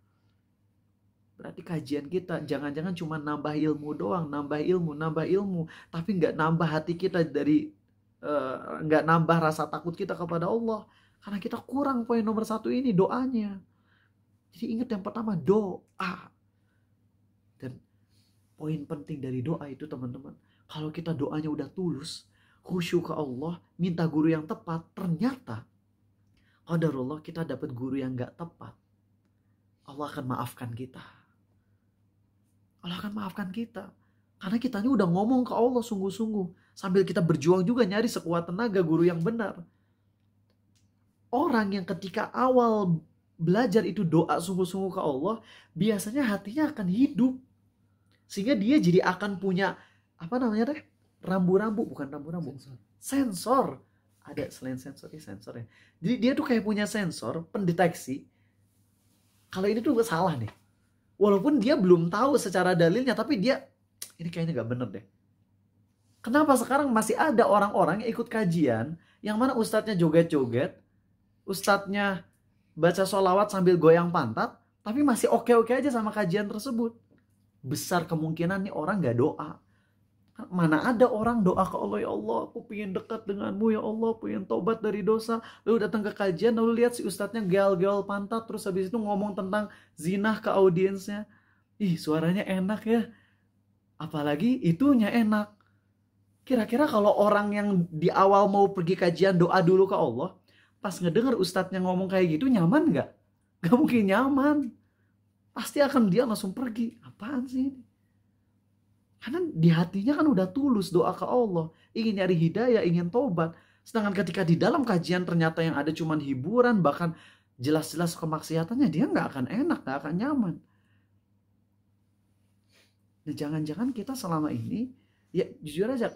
berarti kajian kita jangan-jangan cuma nambah ilmu doang, nambah ilmu, tapi nggak nambah hati kita dari, nggak nambah rasa takut kita kepada Allah. Karena kita kurang poin nomor 1 ini, doanya. Jadi ingat yang pertama, doa. Dan poin penting dari doa itu teman-teman, kalau kita doanya udah tulus, khusyuk ke Allah, minta guru yang tepat, ternyata qadarullah kita dapat guru yang gak tepat, Allah akan maafkan kita. Allah akan maafkan kita. Karena kitanya udah ngomong ke Allah sungguh-sungguh. Sambil kita berjuang juga nyari sekuat tenaga guru yang benar. Orang yang ketika awal belajar itu doa sungguh-sungguh ke Allah, biasanya hatinya akan hidup. Sehingga dia jadi akan punya, apa namanya deh? Rambu-rambu, bukan rambu-rambu. Sensor. Ada selain sensornya. Jadi dia tuh kayak punya sensor pendeteksi. Kalau ini tuh salah nih. Walaupun dia belum tahu secara dalilnya, tapi dia, ini kayaknya gak bener deh. Kenapa sekarang masih ada orang-orang yang ikut kajian, yang mana ustadznya joget-joget, ustadznya baca sholawat sambil goyang pantat, tapi masih oke-oke aja sama kajian tersebut. Besar kemungkinan nih orang gak doa. Mana ada orang doa ke Allah, ya Allah aku pengen dekat denganmu ya Allah, pengen tobat dari dosa, lalu datang ke kajian, lalu lihat si ustadznya geol-geol pantat, terus habis itu ngomong tentang zina ke audiensnya. Ih, suaranya enak ya, apalagi itunya enak. Kira-kira kalau orang yang di awal mau pergi kajian doa dulu ke Allah, pas ngedenger ustadznya ngomong kayak gitu, nyaman gak? Gak mungkin nyaman. Pasti akan dia langsung pergi. Apaan sih ini? Karena di hatinya kan udah tulus doa ke Allah. Ingin nyari hidayah, ingin tobat. Sedangkan ketika di dalam kajian ternyata yang ada cuman hiburan, bahkan jelas-jelas kemaksiatannya, dia gak akan enak, gak akan nyaman. Nah, jangan-jangan kita selama ini, ya jujur aja,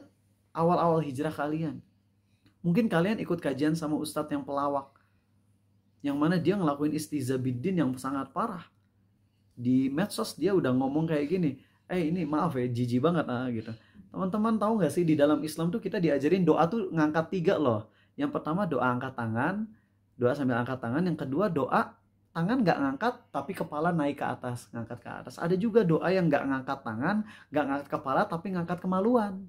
awal-awal hijrah kalian, mungkin kalian ikut kajian sama ustadz yang pelawak, yang mana dia ngelakuin istizabiddin yang sangat parah. Di medsos dia udah ngomong kayak gini, ini maaf ya, jijik banget gitu. Teman-teman tahu nggak sih, di dalam Islam tuh kita diajarin doa tuh ngangkat 3 loh. Yang pertama doa angkat tangan, doa sambil angkat tangan. Yang kedua doa tangan nggak ngangkat tapi kepala naik ke atas, ngangkat ke atas. Ada juga doa yang nggak ngangkat tangan, nggak ngangkat kepala tapi ngangkat kemaluan.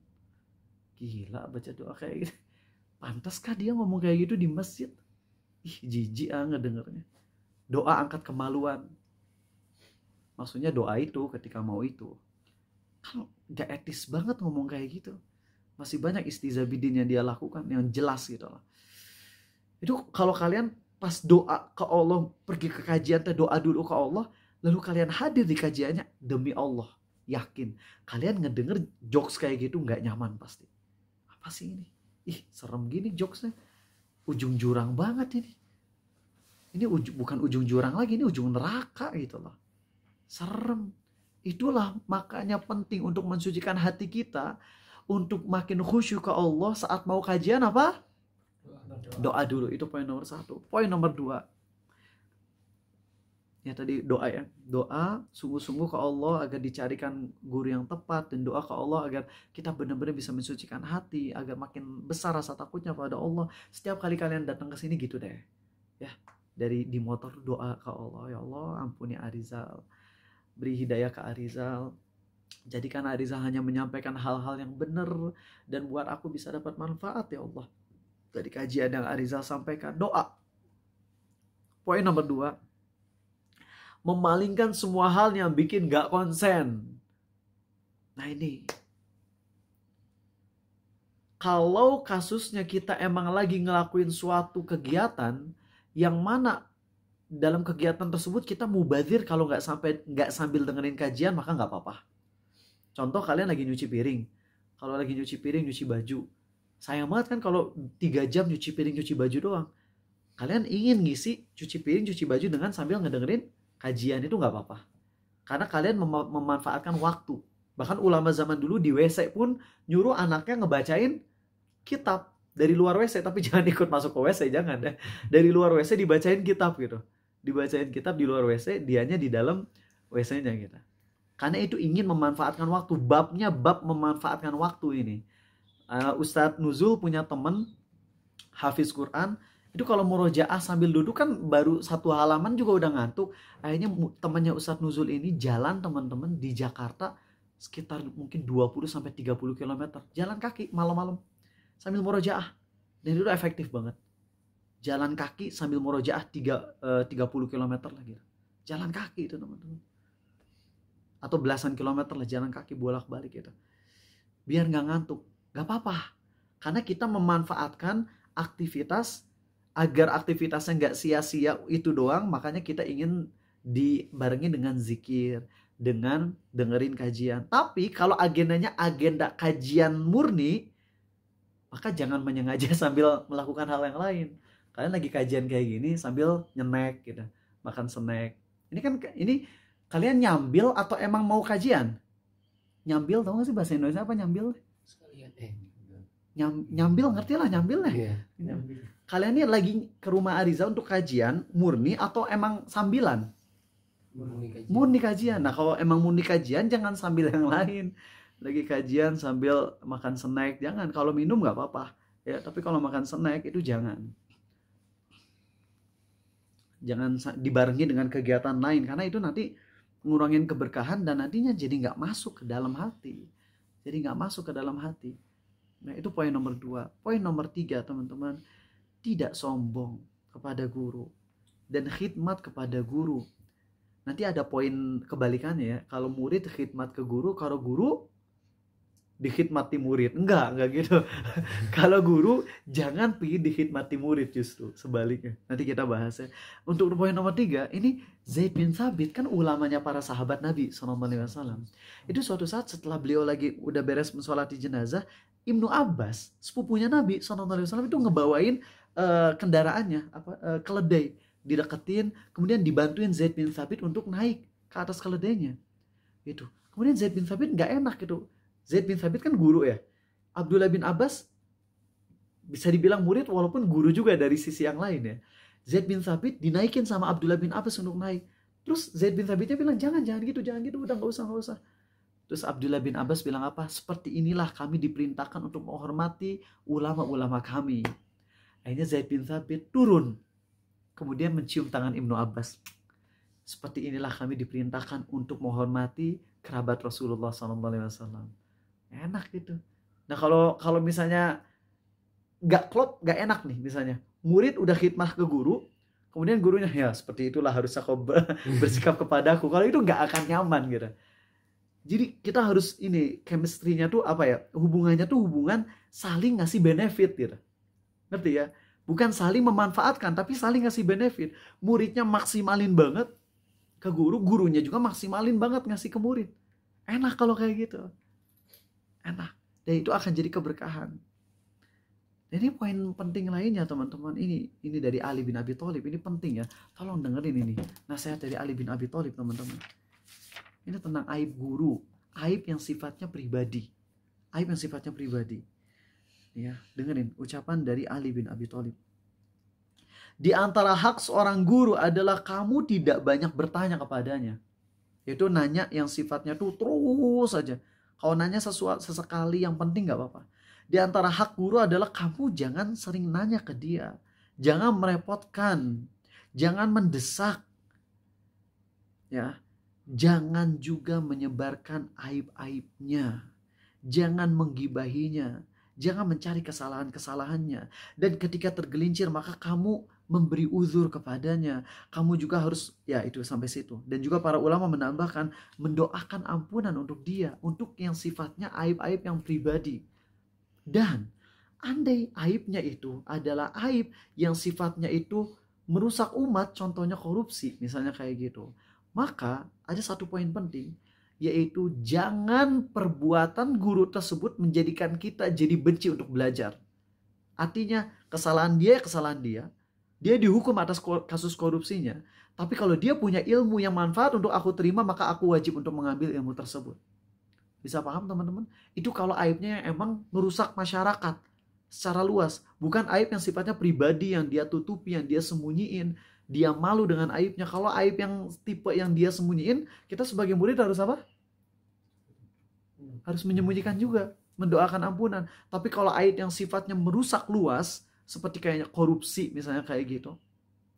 Gila baca doa kayak gitu. Pantaskah dia ngomong kayak gitu di masjid? Ih, jijik ngedengernya. Doa angkat kemaluan. Maksudnya doa itu ketika mau itu. Kan gak etis banget ngomong kayak gitu. Masih banyak istizabiddin yang dia lakukan yang jelas gitu loh. Itu kalau kalian pas doa ke Allah, pergi ke kajian, doa dulu ke Allah, lalu kalian hadir di kajiannya, demi Allah, yakin kalian ngedenger jokes kayak gitu gak nyaman pasti. Apa sih ini? Ih, serem gini jokesnya. Ujung jurang banget ini. Ini bukan ujung jurang lagi, ini ujung neraka gitu loh. Serem. Itulah makanya penting untuk mensucikan hati kita, untuk makin khusyuk ke Allah saat mau kajian apa? Doa dulu, itu poin nomor 1. Poin nomor 2, ya tadi doa ya, doa sungguh-sungguh ke Allah agar dicarikan guru yang tepat, dan doa ke Allah agar kita benar-benar bisa mensucikan hati, agar makin besar rasa takutnya pada Allah. Setiap kali kalian datang ke sini gitu deh ya, dari di motor doa ke Allah, ya Allah ampuni Arizal, beri hidayah ke Arizal, jadikan Arizal hanya menyampaikan hal-hal yang benar dan buat aku bisa dapat manfaat ya Allah dari kajian yang Arizal sampaikan. Doa. Poin nomor 2, memalingkan semua hal yang bikin gak konsen. Nah ini, kalau kasusnya kita emang lagi ngelakuin suatu kegiatan yang mana dalam kegiatan tersebut kita mubazir, kalau nggak sambil dengerin kajian maka nggak apa-apa. Contoh, kalian lagi nyuci piring. Kalau lagi nyuci piring, nyuci baju, sayang banget kan kalau 3 jam nyuci piring, nyuci baju doang. Kalian ingin ngisi cuci piring, cuci baju dengan sambil ngedengerin kajian, itu nggak apa-apa. Karena kalian memanfaatkan waktu. Bahkan ulama zaman dulu di WC pun nyuruh anaknya ngebacain kitab dari luar WC, tapi jangan ikut masuk ke WC, jangan deh. Dari luar WC dibacain kitab gitu. Dibacain kitab di luar WC, dianya di dalam WC-nya gitu. Karena itu ingin memanfaatkan waktu. Babnya bab memanfaatkan waktu ini. Ustadz Nuzul punya teman hafiz Quran, itu kalau murojaah sambil duduk kan baru 1 halaman juga udah ngantuk. Akhirnya temannya Ustadz Nuzul ini jalan, teman-teman, di Jakarta sekitar mungkin 20-30 km jalan kaki malam-malam sambil murojaah, dan itu efektif banget. Jalan kaki sambil murojaah 30 km lagi. Jalan kaki itu teman-teman. Atau belasan kilometer lah jalan kaki bolak-balik gitu. Biar nggak ngantuk, nggak apa-apa. Karena kita memanfaatkan aktivitas agar aktivitasnya nggak sia-sia itu doang. Makanya kita ingin dibarengi dengan zikir, dengan dengerin kajian. Tapi kalau agendanya agenda kajian murni, maka jangan menyengaja sambil melakukan hal yang lain. Kalian lagi kajian kayak gini sambil nyenek gitu, makan snack. Ini kalian nyambil atau emang mau kajian? Nyambil, tau gak sih bahasa Indonesia apa nyambil? Sekalian Nyambil, ngerti lah nyambil lah. Yeah. Kalian ini lagi ke rumah Ariza untuk kajian murni atau emang sambilan? Murni kajian. Nah kalau emang murni kajian jangan sambil yang lain. Lagi kajian sambil makan snack, jangan. Kalau minum nggak apa-apa ya, tapi kalau makan snack itu jangan dibarengi dengan kegiatan lain, karena itu nanti ngurangin keberkahan dan nantinya jadi nggak masuk ke dalam hati. Nah itu poin nomor 2. Poin nomor 3 teman-teman, tidak sombong kepada guru dan khidmat kepada guru. Nanti ada poin kebalikannya ya, kalau murid khidmat ke guru, kalau guru dikhidmati murid. Enggak gitu. Kalau guru jangan pingin dikhidmati murid, justru sebaliknya. Nanti kita bahas ya. Untuk poin nomor 3, ini Zaid bin Thabit kan ulamanya para sahabat Nabi SAW. Itu suatu saat setelah beliau lagi udah beres mensolati jenazah, Ibnu Abbas, sepupunya Nabi SAW, itu ngebawain kendaraannya, keledai, dideketin, kemudian dibantuin Zaid bin Thabit untuk naik ke atas keledainya. Gitu. Kemudian Zaid bin Thabit nggak enak gitu. Zaid bin Thabit kan guru ya. Abdullah bin Abbas bisa dibilang murid walaupun guru juga dari sisi yang lain ya. Zaid bin Thabit dinaikin sama Abdullah bin Abbas untuk naik. Terus Zaid bin Thabitnya bilang jangan gitu, udah nggak usah. Terus Abdullah bin Abbas bilang apa? Seperti inilah kami diperintahkan untuk menghormati ulama-ulama kami. Akhirnya Zaid bin Thabit turun. Kemudian mencium tangan Ibnu Abbas. Seperti inilah kami diperintahkan untuk menghormati kerabat Rasulullah SAW. Enak gitu. Nah kalau misalnya nggak klop, nggak enak nih misalnya. Murid udah khidmah ke guru, kemudian gurunya ya seperti itulah harusnya kau bersikap kepadaku. Kalau itu nggak akan nyaman gitu. Jadi kita harus ini chemistry-nya tuh apa ya? Hubungannya tuh hubungan saling ngasih benefit gitu. Ngerti ya? Bukan saling memanfaatkan, tapi saling ngasih benefit. Muridnya maksimalin banget ke guru, gurunya juga maksimalin banget ngasih ke murid. Enak kalau kayak gitu. Enak. Dan itu akan jadi keberkahan. Jadi poin penting lainnya teman-teman, ini dari Ali bin Abi Thalib, ini penting ya. Tolong dengerin ini. Nasihat dari Ali bin Abi Thalib teman-teman. Ini tentang aib guru, aib yang sifatnya pribadi. Aib yang sifatnya pribadi. Ya, dengerin ucapan dari Ali bin Abi Thalib. Di antara hak seorang guru adalah kamu tidak banyak bertanya kepadanya. Yaitu nanya yang sifatnya tuh terus saja. Kalau nanya sesuatu sesekali yang penting gak apa-apa. Di antara hak guru adalah kamu jangan sering nanya ke dia. Jangan merepotkan. Jangan mendesak. Ya. Jangan juga menyebarkan aib-aibnya. Jangan menggibahinya. Jangan mencari kesalahan-kesalahannya. Dan ketika tergelincir maka kamu memberi uzur kepadanya. Kamu juga harus, ya itu sampai situ. Dan juga para ulama menambahkan, mendoakan ampunan untuk dia. Untuk yang sifatnya aib-aib yang pribadi. Dan andai aibnya itu adalah aib yang sifatnya itu merusak umat, contohnya korupsi, misalnya kayak gitu. Maka ada satu poin penting, yaitu jangan perbuatan guru tersebut menjadikan kita jadi benci untuk belajar. Artinya kesalahan dia, dia dihukum atas kasus korupsinya. Tapi kalau dia punya ilmu yang manfaat untuk aku terima, maka aku wajib untuk mengambil ilmu tersebut. Bisa paham teman-teman? Itu kalau aibnya yang emang merusak masyarakat secara luas. Bukan aib yang sifatnya pribadi, yang dia tutupi, yang dia sembunyiin. Dia malu dengan aibnya. Kalau aib yang tipe yang dia sembunyiin, kita sebagai murid harus apa? Harus menyembunyikan juga, mendoakan ampunan. Tapi kalau aib yang sifatnya merusak luas, seperti kayaknya korupsi misalnya kayak gitu,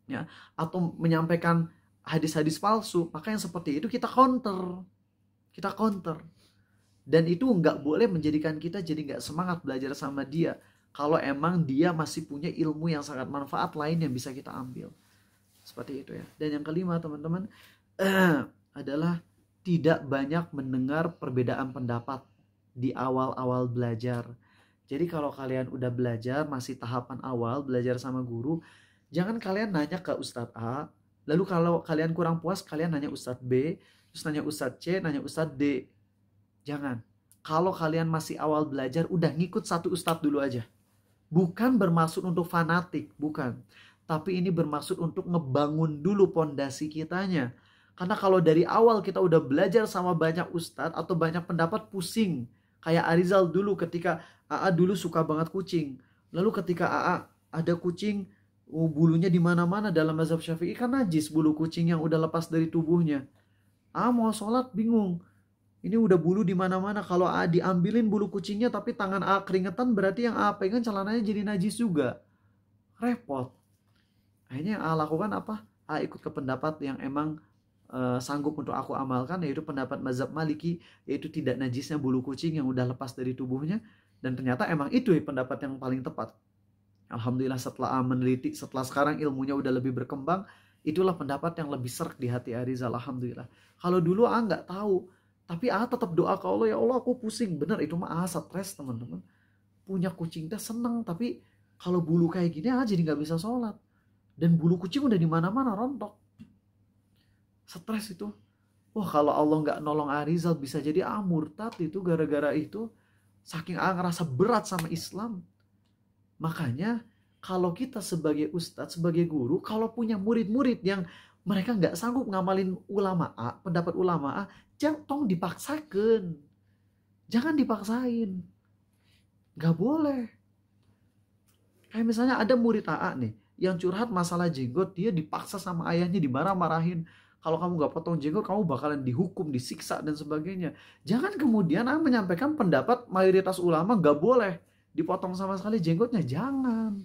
ya, atau menyampaikan hadis-hadis palsu, maka yang seperti itu kita counter. Dan itu nggak boleh menjadikan kita jadi nggak semangat belajar sama dia. Kalau emang dia masih punya ilmu yang sangat manfaat lain yang bisa kita ambil. Seperti itu ya. Dan yang kelima teman-teman adalah tidak banyak mendengar perbedaan pendapat di awal-awal belajar. Jadi kalau kalian udah belajar, masih tahapan awal belajar sama guru, jangan kalian nanya ke Ustadz A, lalu kalau kalian kurang puas, kalian nanya Ustadz B, terus nanya Ustadz C, nanya Ustadz D. Jangan. Kalau kalian masih awal belajar, udah ngikut satu Ustadz dulu aja. Bukan bermaksud untuk fanatik, bukan. Tapi ini bermaksud untuk ngebangun dulu pondasi kitanya. Karena kalau dari awal kita udah belajar sama banyak Ustadz atau banyak pendapat, pusing. Kayak Arizal dulu ketika AA dulu suka banget kucing. Lalu ketika AA ada kucing, bulunya di mana-mana dalam mazhab Syafi'i kan najis bulu kucing yang udah lepas dari tubuhnya. AA mau sholat bingung. Ini udah bulu di mana-mana. Kalau AA diambilin bulu kucingnya tapi tangan AA keringetan, berarti yang AA pegang celananya jadi najis juga. Repot. Akhirnya yang AA lakukan apa? AA ikut ke pendapat yang emang sanggup untuk aku amalkan, yaitu pendapat mazhab Maliki, yaitu tidak najisnya bulu kucing yang udah lepas dari tubuhnya. Dan ternyata emang itu pendapat yang paling tepat. Alhamdulillah setelah AA meneliti, setelah sekarang ilmunya udah lebih berkembang, itulah pendapat yang lebih serak di hati Arizal. Alhamdulillah. Kalau dulu AA nggak tahu, tapi AA tetap doa ke Allah, ya Allah aku pusing. Bener, itu mah AA stres teman-teman. Punya kucing teh seneng, tapi kalau bulu kayak gini AA jadi nggak bisa sholat. Dan bulu kucing udah di mana-mana rontok. Stres itu. Wah, kalau Allah nggak nolong Arizal, bisa jadi AA murtad itu gara-gara itu. Saking AA ngerasa berat sama Islam. Makanya kalau kita sebagai ustadz, sebagai guru, kalau punya murid-murid yang Mereka nggak sanggup ngamalin ulama A, pendapat ulama A, tong dipaksakan. Jangan dipaksain. Nggak boleh. Kayak misalnya ada murid AA nih, yang curhat masalah jenggot, dia dipaksa sama ayahnya, dimarah-marahin. Kalau kamu nggak potong jenggot, kamu bakalan dihukum, disiksa, dan sebagainya. Jangan kemudian AA menyampaikan pendapat mayoritas ulama nggak boleh dipotong sama sekali jenggotnya. Jangan.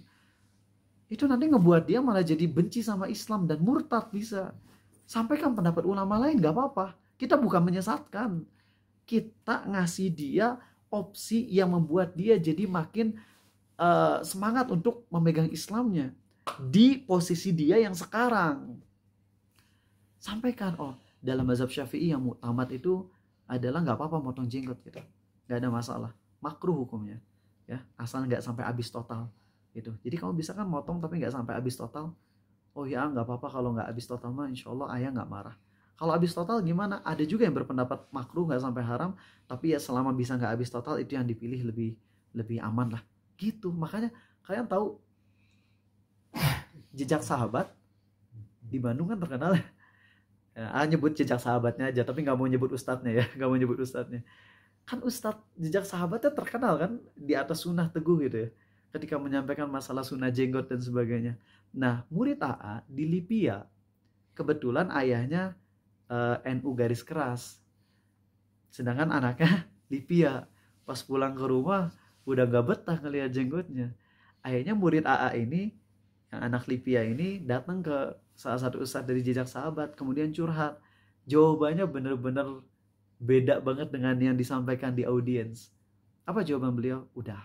Itu nanti ngebuat dia malah jadi benci sama Islam dan murtad bisa. Sampaikan pendapat ulama lain, nggak apa-apa. Kita bukan menyesatkan. Kita ngasih dia opsi yang membuat dia jadi makin semangat untuk memegang Islamnya di posisi dia yang sekarang. Sampaikan, oh dalam mazhab Syafi'i yang muktamad itu adalah nggak apa-apa motong jenggot gitu, nggak ada masalah, makruh hukumnya, ya asal nggak sampai habis total gitu. Jadi kamu bisa kan motong tapi nggak sampai habis total. Oh ya nggak apa-apa kalau nggak habis total mah, insya Allah ayah nggak marah. Kalau habis total gimana? Ada juga yang berpendapat makruh nggak sampai haram, tapi ya selama bisa nggak habis total itu yang dipilih lebih aman lah. Gitu. Makanya kalian tahu jejak sahabat di Bandung kan terkenal ya, nyebut jejak sahabatnya aja, tapi nggak mau nyebut ustadznya ya, nggak mau nyebut ustadznya. Kan ustadz jejak sahabatnya terkenal kan di atas sunnah teguh gitu ya, ketika menyampaikan masalah sunnah jenggot dan sebagainya. Nah murid AA di Libya kebetulan ayahnya NU garis keras, sedangkan anaknya Libya. Pas pulang ke rumah udah gak betah ngelihat jenggotnya. Akhirnya murid AA ini, yang anak Libya ini, datang ke salah satu ustadz dari jejak sahabat, kemudian curhat. Jawabannya bener-bener beda banget dengan yang disampaikan di audiens. Apa jawaban beliau? Udah,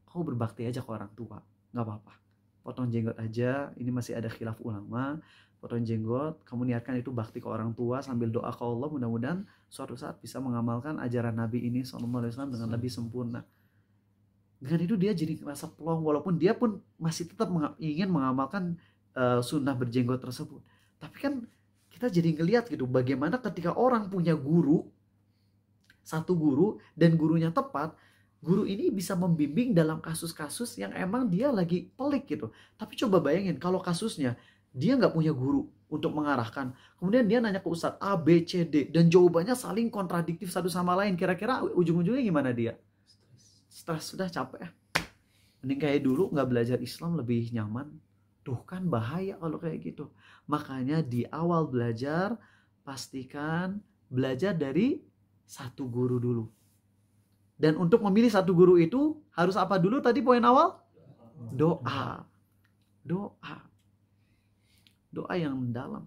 kau berbakti aja ke orang tua, gak apa-apa, potong jenggot aja, ini masih ada khilaf ulama. Potong jenggot, kamu niatkan itu bakti ke orang tua sambil doa ke Allah, mudah-mudahan suatu saat bisa mengamalkan ajaran Nabi ini SAW dengan lebih sempurna. Dengan itu dia jadi ngerasa plong, walaupun dia pun masih tetap ingin mengamalkan sunnah berjenggot tersebut. Tapi kan kita jadi ngelihat gitu, bagaimana ketika orang punya guru, satu guru, dan gurunya tepat, guru ini bisa membimbing dalam kasus-kasus yang emang dia lagi pelik gitu. Tapi coba bayangin kalau kasusnya dia nggak punya guru untuk mengarahkan, kemudian dia nanya ke ustadz A, B, C, D, dan jawabannya saling kontradiktif satu sama lain. Kira-kira ujung-ujungnya gimana dia? Stres, sudah capek. Mending kayak dulu nggak belajar Islam lebih nyaman. Tuh kan bahaya kalau kayak gitu. Makanya di awal belajar, pastikan belajar dari satu guru dulu. Dan untuk memilih satu guru itu harus apa dulu tadi poin awal? Doa. Doa. Doa yang mendalam.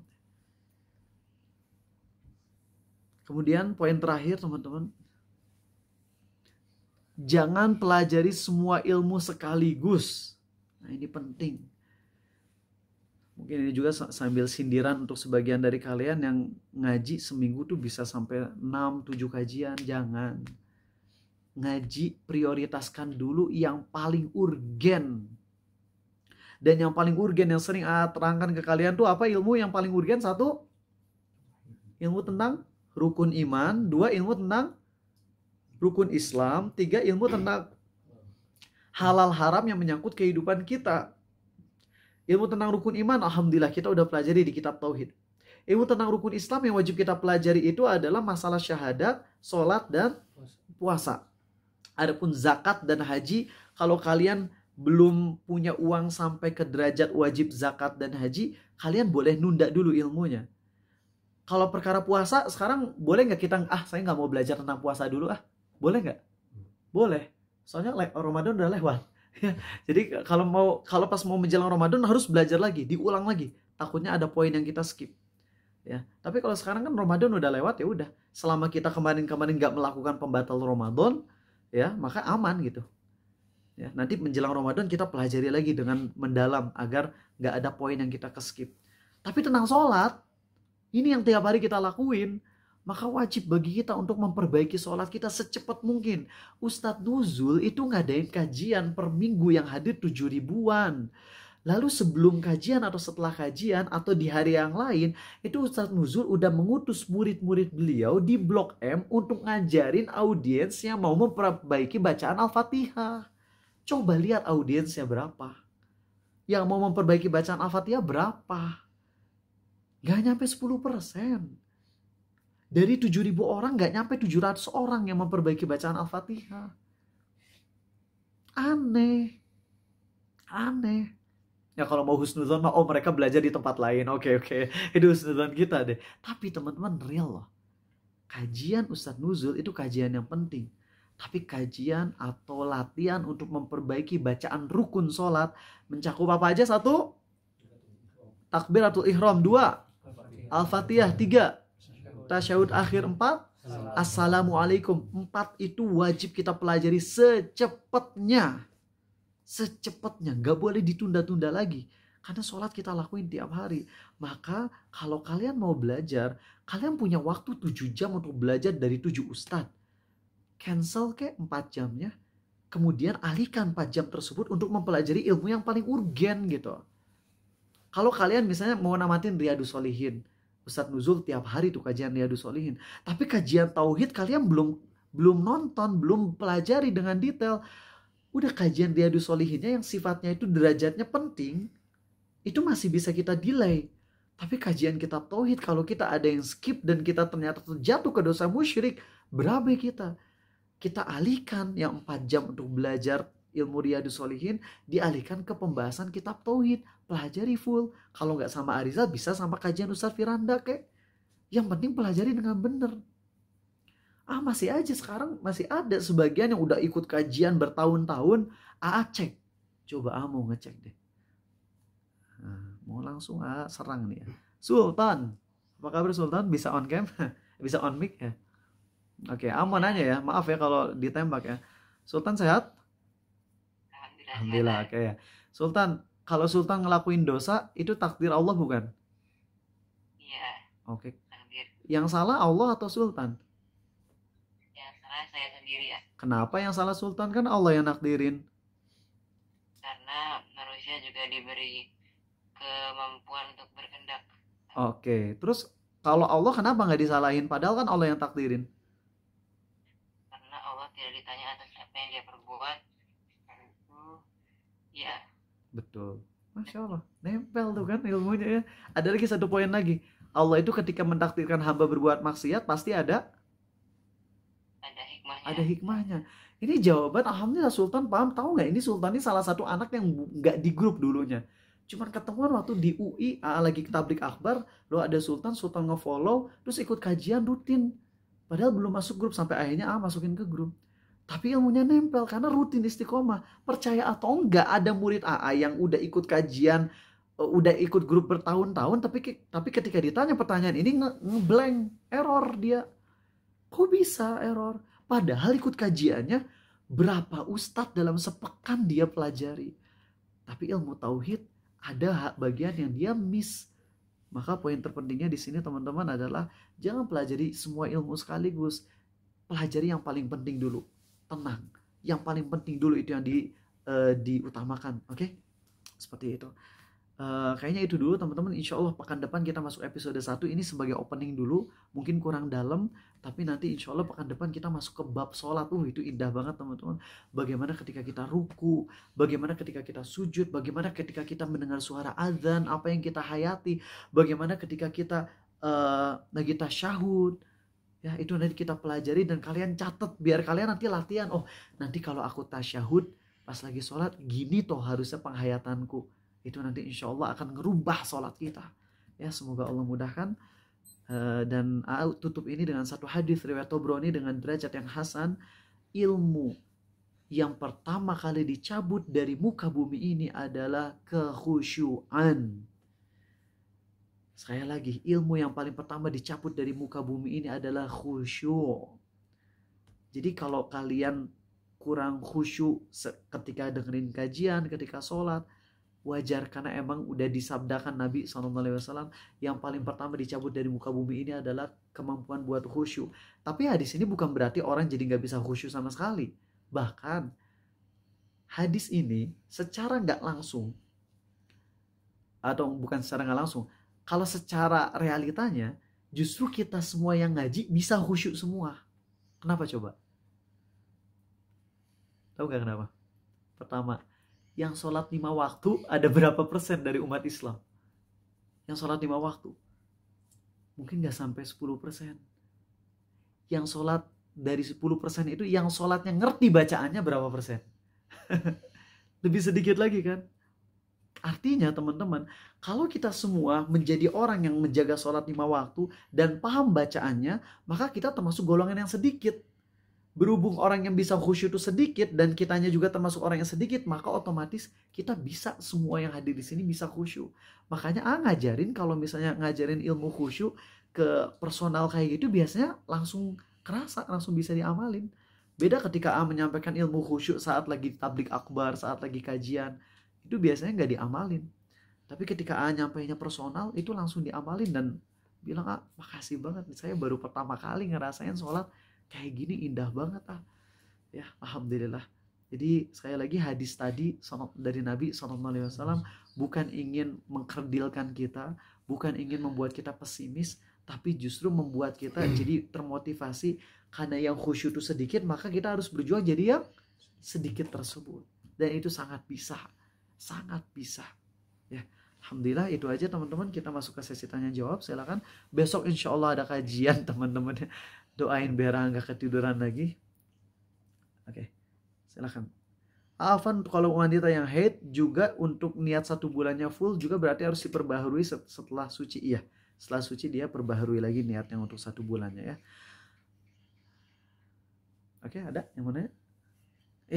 Kemudian poin terakhir teman-teman, jangan pelajari semua ilmu sekaligus. Nah ini penting. Mungkin ini juga sambil sindiran untuk sebagian dari kalian yang ngaji seminggu tuh bisa sampai 6-7 kajian. Jangan. Ngaji prioritaskan dulu yang paling urgen. Dan yang paling urgen yang sering terangkan ke kalian tuh apa? Ilmu yang paling urgen. 1, ilmu tentang rukun iman. 2, ilmu tentang rukun Islam. 3, ilmu tentang halal haram yang menyangkut kehidupan kita. Ilmu tentang rukun iman, alhamdulillah kita udah pelajari di kitab Tauhid. Ilmu tentang rukun Islam yang wajib kita pelajari itu adalah masalah syahadat, sholat, dan puasa. Adapun zakat dan haji, kalau kalian belum punya uang sampai ke derajat wajib zakat dan haji, kalian boleh nunda dulu ilmunya. Kalau perkara puasa, sekarang boleh nggak kita, saya nggak mau belajar tentang puasa dulu, boleh nggak? Boleh. Soalnya Ramadan udah lewat. Jadi kalau pas mau menjelang Ramadan harus belajar lagi, diulang lagi. Takutnya ada poin yang kita skip. Ya, tapi kalau sekarang kan Ramadan udah lewat, ya udah. Selama kita kemarin-kemarin nggak melakukan pembatal Ramadan, ya maka aman gitu. Ya, nanti menjelang Ramadan kita pelajari lagi dengan mendalam agar nggak ada poin yang kita skip. Tapi tentang sholat, ini yang tiap hari kita lakuin, maka wajib bagi kita untuk memperbaiki sholat kita secepat mungkin. Ustadz Nuzul itu ngadain kajian per minggu yang hadir 7 ribuan. Lalu sebelum kajian atau setelah kajian atau di hari yang lain, itu Ustadz Nuzul udah mengutus murid-murid beliau di Blok M untuk ngajarin audiens yang mau memperbaiki bacaan Al-Fatihah. Coba lihat audiensnya berapa. Yang mau memperbaiki bacaan Al-Fatihah berapa. Gak nyampe 10%. Dari 7.000 orang gak nyampe 700 orang yang memperbaiki bacaan Al-Fatihah. Aneh. Ya kalau mau husnuzon mah, oh mereka belajar di tempat lain. Oke. Itu husnuzon kita deh. Tapi teman-teman, real loh. Kajian Ustadz Nuzul itu kajian yang penting. Tapi kajian atau latihan untuk memperbaiki bacaan rukun sholat mencakup apa aja? 1, takbiratul ihram. 2, Al-Fatihah. 3, tasyahud akhir. 4, assalamualaikum. 4 itu wajib kita pelajari secepatnya. Gak boleh ditunda-tunda lagi. Karena sholat kita lakuin tiap hari. Maka kalau kalian mau belajar, kalian punya waktu 7 jam untuk belajar dari 7 ustadz. Cancel ke 4 jamnya. Kemudian alihkan 4 jam tersebut untuk mempelajari ilmu yang paling urgen gitu. Kalau kalian misalnya mau namatin Riyadus Shalihin, Ustadz Nuzul tiap hari tuh kajian Riyadus Shalihin. Tapi kajian tauhid kalian belum nonton, belum pelajari dengan detail. Udah kajian Riyadus Shalihinnya yang sifatnya itu derajatnya penting, itu masih bisa kita delay. Tapi kajian kitab tauhid, kalau kita ada yang skip dan kita ternyata terjatuh ke dosa musyrik, berabe kita. Kita alihkan yang 4 jam untuk belajar ilmu Riyadus Shalihin, dialihkan ke pembahasan kitab tauhid. Pelajari full. Kalau nggak sama Ariza, bisa sama kajian Ustadz Firanda kek. Yang penting pelajari dengan benar. Masih aja sekarang masih ada sebagian yang udah ikut kajian bertahun-tahun. Cek. Coba mau ngecek deh. Mau langsung serang nih ya. Sultan. Apa kabar Sultan? Bisa on cam? Bisa on mic ya? Oke, mau nanya ya. Maaf ya kalau ditembak ya. Sultan sehat? Alhamdulillah. Oke ya. Sultan, kalau Sultan ngelakuin dosa, itu takdir Allah bukan? Iya. Oke. Yang salah Allah atau Sultan? Saya sendiri ya. Kenapa yang salah Sultan? Kan Allah yang nakdirin. Karena manusia juga diberi kemampuan untuk berkehendak. Oke, terus kalau Allah kenapa nggak disalahin? Padahal kan Allah yang takdirin. Karena Allah tidak ditanya atas apa yang dia perbuat. Itu ya. Betul. Masya Allah, nempel tuh kan ilmunya ya. Ada lagi satu poin lagi. Allah itu ketika mentakdirkan hamba berbuat maksiat pasti ada hikmahnya. Ini jawaban alhamdulillah Sultan paham. Tahu nggak, ini Sultan ini salah satu anak yang nggak di grup dulunya. Cuman ketemuan waktu di UI lagi tablik akbar, lo ada Sultan nge-follow, terus ikut kajian rutin. Padahal belum masuk grup, sampai akhirnya masukin ke grup. Tapi ilmunya nempel karena rutin istiqomah. Percaya atau enggak, ada murid AA yang udah ikut kajian, udah ikut grup bertahun-tahun, tapi ketika ditanya pertanyaan ini ngeblank, error dia. Kok bisa error? Padahal ikut kajiannya berapa ustadz dalam sepekan dia pelajari. Tapi ilmu tauhid ada bagian yang dia miss. Maka poin terpentingnya di sini teman-teman adalah jangan pelajari semua ilmu sekaligus. Pelajari yang paling penting dulu. Tenang. Yang paling penting dulu itu yang diutamakan. Oke? Seperti itu. Kayaknya itu dulu teman-teman. Insya Allah pekan depan kita masuk episode 1. Ini sebagai opening dulu. Mungkin kurang dalam, tapi nanti insya Allah pekan depan kita masuk ke bab sholat. Itu indah banget teman-teman. Bagaimana ketika kita ruku, bagaimana ketika kita sujud, bagaimana ketika kita mendengar suara azan, apa yang kita hayati, bagaimana ketika kita lagi tasyahud. Ya, itu nanti kita pelajari dan kalian catat biar kalian nanti latihan. Oh, nanti kalau aku tasyahud pas lagi sholat, gini toh harusnya penghayatanku. Itu nanti insya Allah akan ngerubah sholat kita. Ya, semoga Allah mudahkan. Dan tutup ini dengan satu hadis riwayat Tobroni dengan derajat yang hasan. Ilmu yang pertama kali dicabut dari muka bumi ini adalah kekhusyuan. Sekali lagi, ilmu yang paling pertama dicabut dari muka bumi ini adalah khusyuk. Jadi kalau kalian kurang khusyuk ketika dengerin kajian, ketika sholat, wajar karena emang udah disabdakan Nabi SAW yang paling pertama dicabut dari muka bumi ini adalah kemampuan buat khusyuk. Tapi hadis ini bukan berarti orang jadi gak bisa khusyuk sama sekali. Bahkan hadis ini secara gak langsung, atau bukan secara gak langsung, kalau secara realitanya justru kita semua yang ngaji bisa khusyuk semua. Kenapa coba? Tahu gak kenapa? Pertama, yang sholat 5 waktu ada berapa persen dari umat Islam? Yang sholat 5 waktu. mungkin nggak sampai 10%. Yang sholat dari 10% itu yang sholatnya ngerti bacaannya berapa persen? Lebih sedikit lagi kan? Artinya teman-teman, kalau kita semua menjadi orang yang menjaga sholat 5 waktu dan paham bacaannya, maka kita termasuk golongan yang sedikit. Berhubung orang yang bisa khusyuk itu sedikit dan kitanya juga termasuk orang yang sedikit, maka otomatis kita bisa, semua yang hadir di sini bisa khusyuk. Makanya ngajarin, kalau misalnya ngajarin ilmu khusyuk ke personal kayak gitu, biasanya langsung kerasa, langsung bisa diamalin. Beda ketika menyampaikan ilmu khusyuk saat lagi tablik akbar, saat lagi kajian, itu biasanya nggak diamalin. Tapi ketika nyampainya personal, itu langsung diamalin dan bilang, makasih banget, saya baru pertama kali ngerasain sholat kayak gini, indah banget ya, alhamdulillah. Jadi sekali lagi, hadis tadi dari Nabi SAW bukan ingin mengkerdilkan kita, bukan ingin membuat kita pesimis, tapi justru membuat kita jadi termotivasi. Karena yang khusyuk itu sedikit, maka kita harus berjuang jadi yang sedikit tersebut. Dan itu sangat bisa ya. Alhamdulillah, itu aja teman-teman. Kita masuk ke sesi tanya jawab. Silakan. Besok insya Allah ada kajian teman-teman. Doain biar nggak ketiduran lagi. Oke, silakan. Afan, kalau wanita yang haid juga untuk niat 1 bulannya full juga berarti harus diperbaharui setelah suci. Iya, setelah suci dia perbaharui lagi niatnya untuk 1 bulannya ya. Oke, ada yang mau nanya?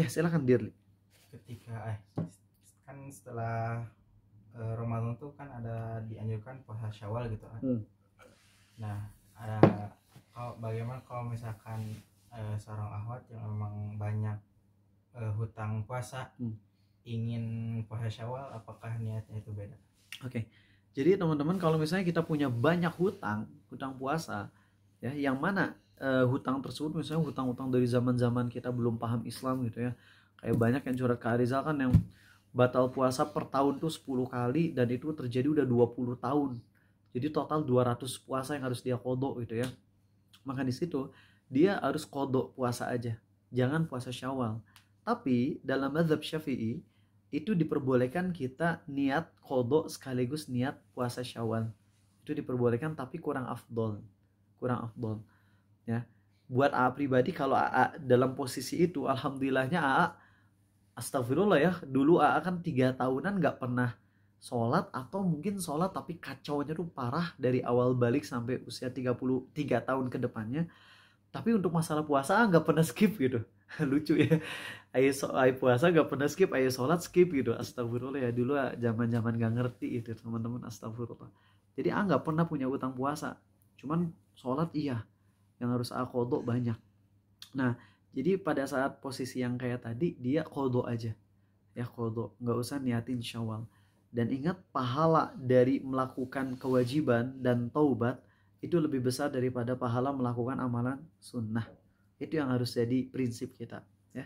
Silakan Dirli. Ketika kan setelah Ramadan tuh kan ada dianjurkan puasa Syawal gitu kan. Nah, bagaimana kalau misalkan seorang akhwat yang memang banyak hutang puasa ingin puasa Syawal, apakah niatnya itu beda? Oke. Jadi teman-teman, kalau misalnya kita punya banyak hutang puasa ya, yang mana hutang tersebut misalnya hutang-hutang dari zaman-zaman kita belum paham Islam gitu ya. Kayak banyak yang curhat ke Arizal kan, yang batal puasa per tahun tuh 10 kali dan itu terjadi udah 20 tahun. Jadi total 200 puasa yang harus dia qodho gitu ya. Maka di situ dia harus qodho puasa aja, jangan puasa Syawal. Tapi dalam mazhab Syafi'i itu diperbolehkan kita niat qodho sekaligus niat puasa Syawal. Itu diperbolehkan, tapi kurang afdol ya. Buat AA pribadi, kalau AA dalam posisi itu, alhamdulillahnya AA, astagfirullah ya, dulu AA kan 3 tahunan gak pernah sholat, atau mungkin sholat tapi kacaunya tuh parah dari awal balik sampai usia 33 tahun ke depannya. Tapi untuk masalah puasa gak pernah skip gitu. Lucu ya, ayo puasa gak pernah skip, ayo sholat skip gitu. Astagfirullah ya, dulu zaman-zaman gak ngerti itu teman-teman, astagfirullah. Jadi gak pernah punya utang puasa, cuman sholat iya, yang harus qodho banyak. Nah, jadi pada saat posisi yang kayak tadi, dia qodho aja ya, qodho, nggak usah niatin Syawal. Dan ingat, pahala dari melakukan kewajiban dan taubat itu lebih besar daripada pahala melakukan amalan sunnah. Itu yang harus jadi prinsip kita ya.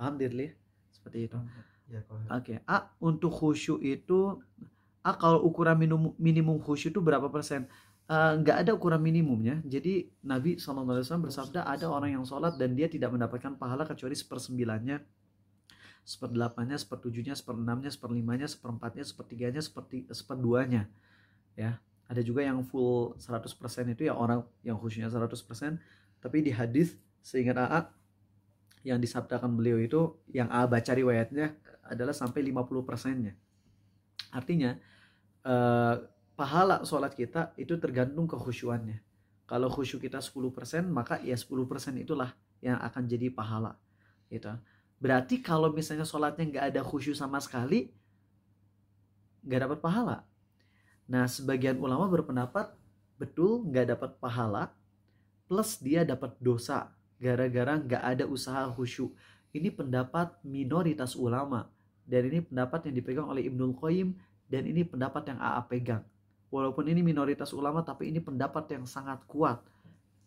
Paham Dirli? Seperti itu ya. Oke. Untuk khusyuk itu, kalau ukuran minimum khusyuk itu berapa persen? Nggak ada ukuran minimumnya. Jadi Nabi SAW bersabda, ada orang yang sholat dan dia tidak mendapatkan pahala kecuali 1/9-nya, 1/8-nya, 1/7-nya, 1/6-nya, 1/5-nya, 1/4-nya, 1/3-nya, 1/2-nya ya. Ada juga yang full 100% itu ya, orang yang khusyuknya 100%. Tapi di hadis seingat AA yang disabdakan beliau itu, yang AA baca riwayatnya adalah sampai 50%-nya. Artinya pahala sholat kita itu tergantung kekhusyuannya. Kalau khusyuk kita 10%, maka ya 10% itulah yang akan jadi pahala gitu. Berarti kalau misalnya sholatnya nggak ada khusyuk sama sekali, nggak dapat pahala. Nah, sebagian ulama berpendapat betul nggak dapat pahala, plus dia dapat dosa gara-gara nggak ada usaha khusyuk. Ini pendapat minoritas ulama, dan ini pendapat yang dipegang oleh Ibnul Qayyim, dan ini pendapat yang AA pegang. Walaupun ini minoritas ulama, tapi ini pendapat yang sangat kuat.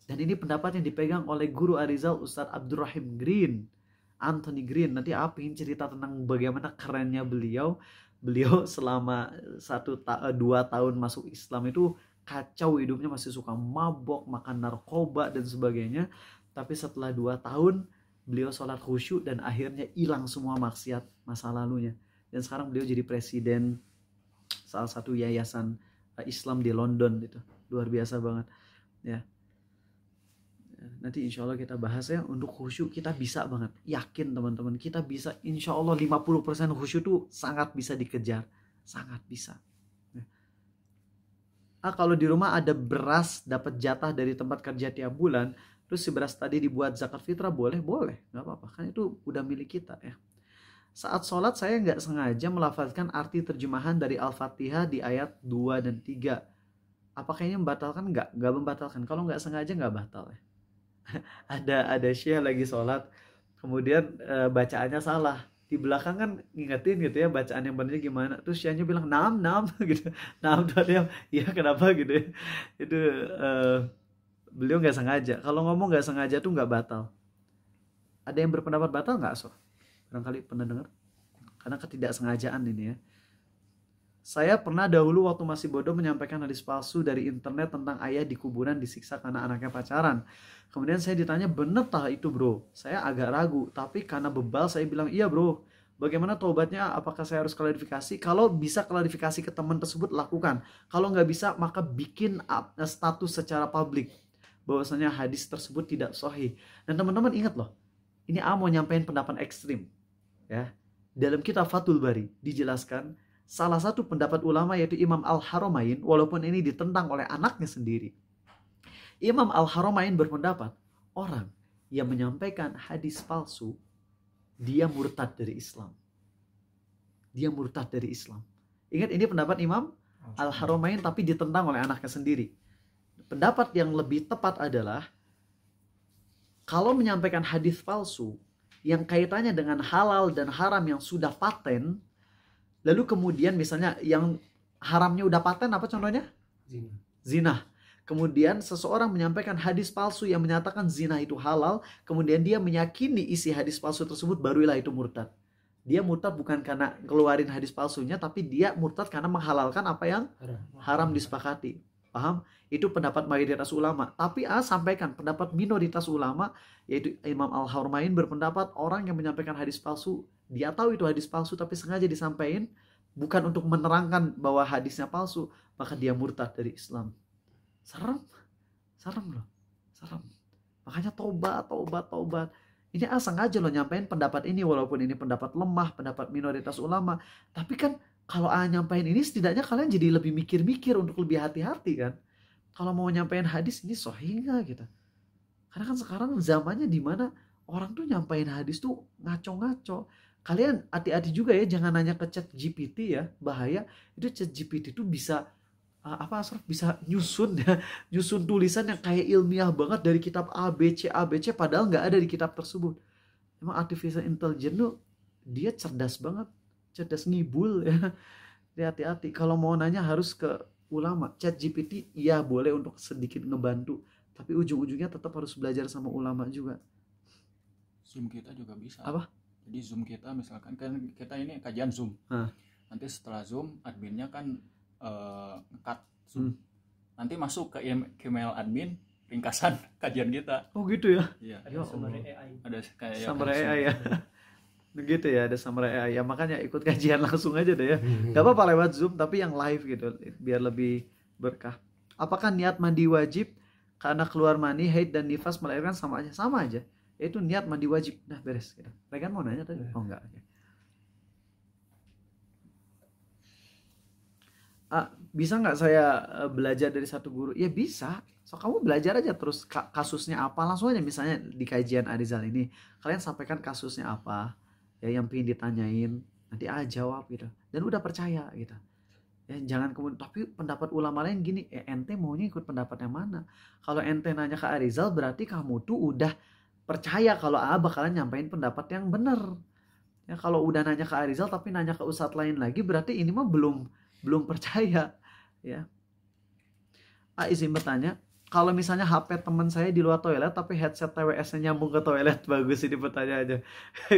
Dan ini pendapat yang dipegang oleh guru Arizal, Ustadz Abdurrahim Green, Anthony Green. Nanti aku ingin cerita tentang bagaimana kerennya beliau. Beliau selama 1-2 tahun masuk Islam itu kacau hidupnya, masih suka mabok, makan narkoba dan sebagainya. Tapi setelah 2 tahun beliau sholat khusyuk dan akhirnya hilang semua maksiat masa lalunya. Dan sekarang beliau jadi presiden salah satu yayasan Islam di London gitu. luar biasa banget ya. Nanti insya Allah kita bahas ya. Untuk khusyuk kita bisa banget, yakin teman-teman, kita bisa insya Allah 50% khusyuk tuh sangat bisa dikejar, sangat bisa. Kalau di rumah ada beras dapat jatah dari tempat kerja tiap bulan, terus si beras tadi dibuat zakat fitrah, boleh, nggak apa-apa, kan itu udah milik kita ya. Saat sholat saya nggak sengaja melafazkan arti terjemahan dari Al-Fatihah di ayat 2 dan 3. Apakah ini membatalkan? Nggak membatalkan. Kalau nggak sengaja nggak batal ya. ada syekh lagi sholat, kemudian bacaannya salah. Di belakang kan ngingetin gitu ya, bacaan yang benernya gimana. Terus syekhnya bilang naam gitu. Naam tuh dia, iya kenapa gitu ya. Itu beliau nggak sengaja. Kalau ngomong nggak sengaja tuh nggak batal. Ada yang berpendapat batal nggak, so? Barangkali pernah dengar? Karena ketidaksengajaan ini ya. Saya pernah dahulu waktu masih bodoh menyampaikan hadis palsu dari internet tentang ayah di kuburan disiksa karena anaknya pacaran. Kemudian saya ditanya, bener tah itu bro? Saya agak ragu, tapi karena bebal saya bilang, iya bro. Bagaimana taubatnya? Apakah saya harus klarifikasi? Kalau bisa klarifikasi ke teman tersebut, lakukan. Kalau nggak bisa, maka bikin status secara publik bahwasanya hadis tersebut tidak sahih. Dan teman-teman ingat loh, ini mau nyampein pendapat ekstrim. Ya, dalam kitab Fathul Bari dijelaskan salah satu pendapat ulama yaitu Imam Al-Haramain, walaupun ini ditentang oleh anaknya sendiri. Imam Al-Haramain berpendapat orang yang menyampaikan hadis palsu dia murtad dari Islam. Dia murtad dari Islam. Ingat, ini pendapat Imam Al-Haramain tapi ditentang oleh anaknya sendiri. Pendapat yang lebih tepat adalah kalau menyampaikan hadis palsu yang kaitannya dengan halal dan haram yang sudah paten, lalu kemudian misalnya yang haramnya udah paten, apa contohnya? Zina. Kemudian seseorang menyampaikan hadis palsu yang menyatakan zina itu halal, kemudian dia meyakini isi hadis palsu tersebut, barulah itu murtad. Dia murtad bukan karena keluarin hadis palsunya, tapi dia murtad karena menghalalkan apa yang haram disepakati. Paham? Itu pendapat mayoritas ulama. Tapi sampaikan pendapat minoritas ulama, yaitu Imam Al-Haramain berpendapat orang yang menyampaikan hadis palsu, dia tahu itu hadis palsu tapi sengaja disampaikan bukan untuk menerangkan bahwa hadisnya palsu, maka dia murtad dari Islam. Serem loh, serem. Makanya tobat. Ini sengaja loh nyampein pendapat ini, walaupun ini pendapat lemah, pendapat minoritas ulama. Tapi kan kalau nyampein ini, setidaknya kalian jadi lebih mikir-mikir untuk lebih hati-hati kan. Kalau mau nyampein hadis ini sahih nggak gitu. Karena kan sekarang zamannya dimana orang tuh nyampein hadis tuh ngaco-ngaco. Kalian hati-hati juga ya, jangan nanya ke ChatGPT ya, bahaya. Itu ChatGPT tuh bisa bisa nyusun tulisan yang kayak ilmiah banget dari kitab ABC padahal nggak ada di kitab tersebut. Emang artificial intelligence tuh dia cerdas banget, cerdas ngibul ya. Hati-hati kalau mau nanya harus ke ulama. ChatGPT ya boleh untuk sedikit ngebantu, tapi ujung-ujungnya tetap harus belajar sama ulama juga. Zoom kita juga bisa. Apa? Jadi Zoom kita misalkan kan kita ini kajian Zoom. Nanti setelah Zoom adminnya kan nge-cut Zoom. Nanti masuk ke email admin ringkasan kajian kita. Oh gitu ya? Iya. Ada summary AI. Ada kayak summary AI ya. Begitu ya, ada summary AI. Ya makanya ikut kajian langsung aja deh ya. Gak apa-apa lewat Zoom tapi yang live gitu biar lebih berkah. Apakah niat mandi wajib karena keluar mani, haid dan nifas melahirkan sama aja? Sama aja. Itu niat mandi wajib. Nah beres gitu. Regan mau nanya tadi? Oh enggak. Bisa nggak saya belajar dari satu guru? Ya bisa. So kamu belajar aja terus kasusnya apa, langsung aja misalnya di kajian Arizal ini kalian sampaikan kasusnya apa ya yang pengen ditanyain, nanti jawab gitu dan udah percaya gitu ya. Jangan kemudian tapi pendapat ulama lain gini, ente maunya ikut pendapat yang mana? Kalau ente nanya ke Arizal berarti kamu tuh udah percaya kalau bakalan nyampein pendapat yang benar ya. Kalau udah nanya ke Arizal tapi nanya ke ustadz lain lagi, berarti ini mah belum percaya ya. Izin bertanya, kalau misalnya HP teman saya di luar toilet tapi headset TWS-nya nyambung ke toilet, bagus ini pertanyaannya.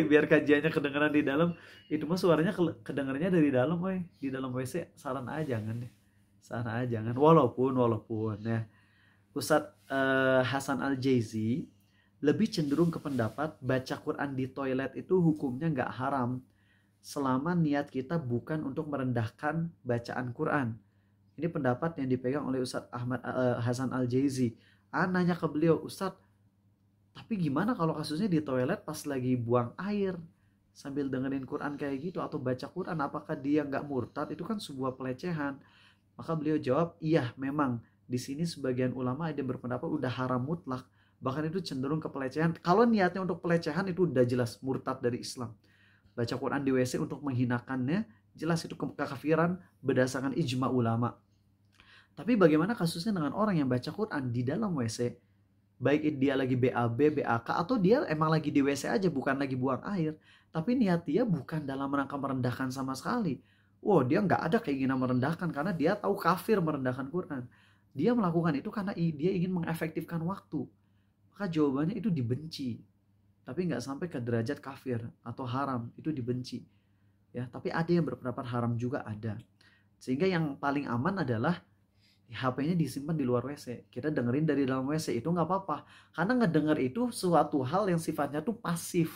Biar kajiannya kedengeran di dalam, itu mah suaranya kedengarannya dari dalam, di dalam WC. Saran aja jangan deh, saran aja jangan. Walaupun ya, Ustadz Hasan Al-Jaizi lebih cenderung ke pendapat baca Quran di toilet itu hukumnya nggak haram selama niat kita bukan untuk merendahkan bacaan Quran. Ini pendapat yang dipegang oleh Ustadz Ahmad Hasan Al-Jaizi. Nanya ke beliau, Ustadz, tapi gimana kalau kasusnya di toilet pas lagi buang air sambil dengerin Quran kayak gitu atau baca Quran, apakah dia nggak murtad? Itu kan sebuah pelecehan. Maka beliau jawab, iya memang di sini sebagian ulama ada yang berpendapat udah haram mutlak, bahkan itu cenderung ke pelecehan. Kalau niatnya untuk pelecehan itu udah jelas murtad dari Islam. Baca Quran di WC untuk menghinakannya, jelas itu kekafiran berdasarkan ijma ulama. Tapi bagaimana kasusnya dengan orang yang baca Quran di dalam WC? Baik dia lagi BAB, BAK, atau dia emang lagi di WC aja, bukan lagi buang air. Tapi niat dia bukan dalam rangka merendahkan sama sekali. Wow, dia nggak ada keinginan merendahkan karena dia tahu kafir merendahkan Quran. Dia melakukan itu karena dia ingin mengefektifkan waktu. Maka jawabannya itu dibenci. Tapi nggak sampai ke derajat kafir atau haram, itu dibenci. Ya, tapi ada yang berpendapat haram juga ada. Sehingga yang paling aman adalah HP-nya disimpan di luar WC. Kita dengerin dari dalam WC, itu nggak apa-apa. Karena ngedenger itu suatu hal yang sifatnya tuh pasif.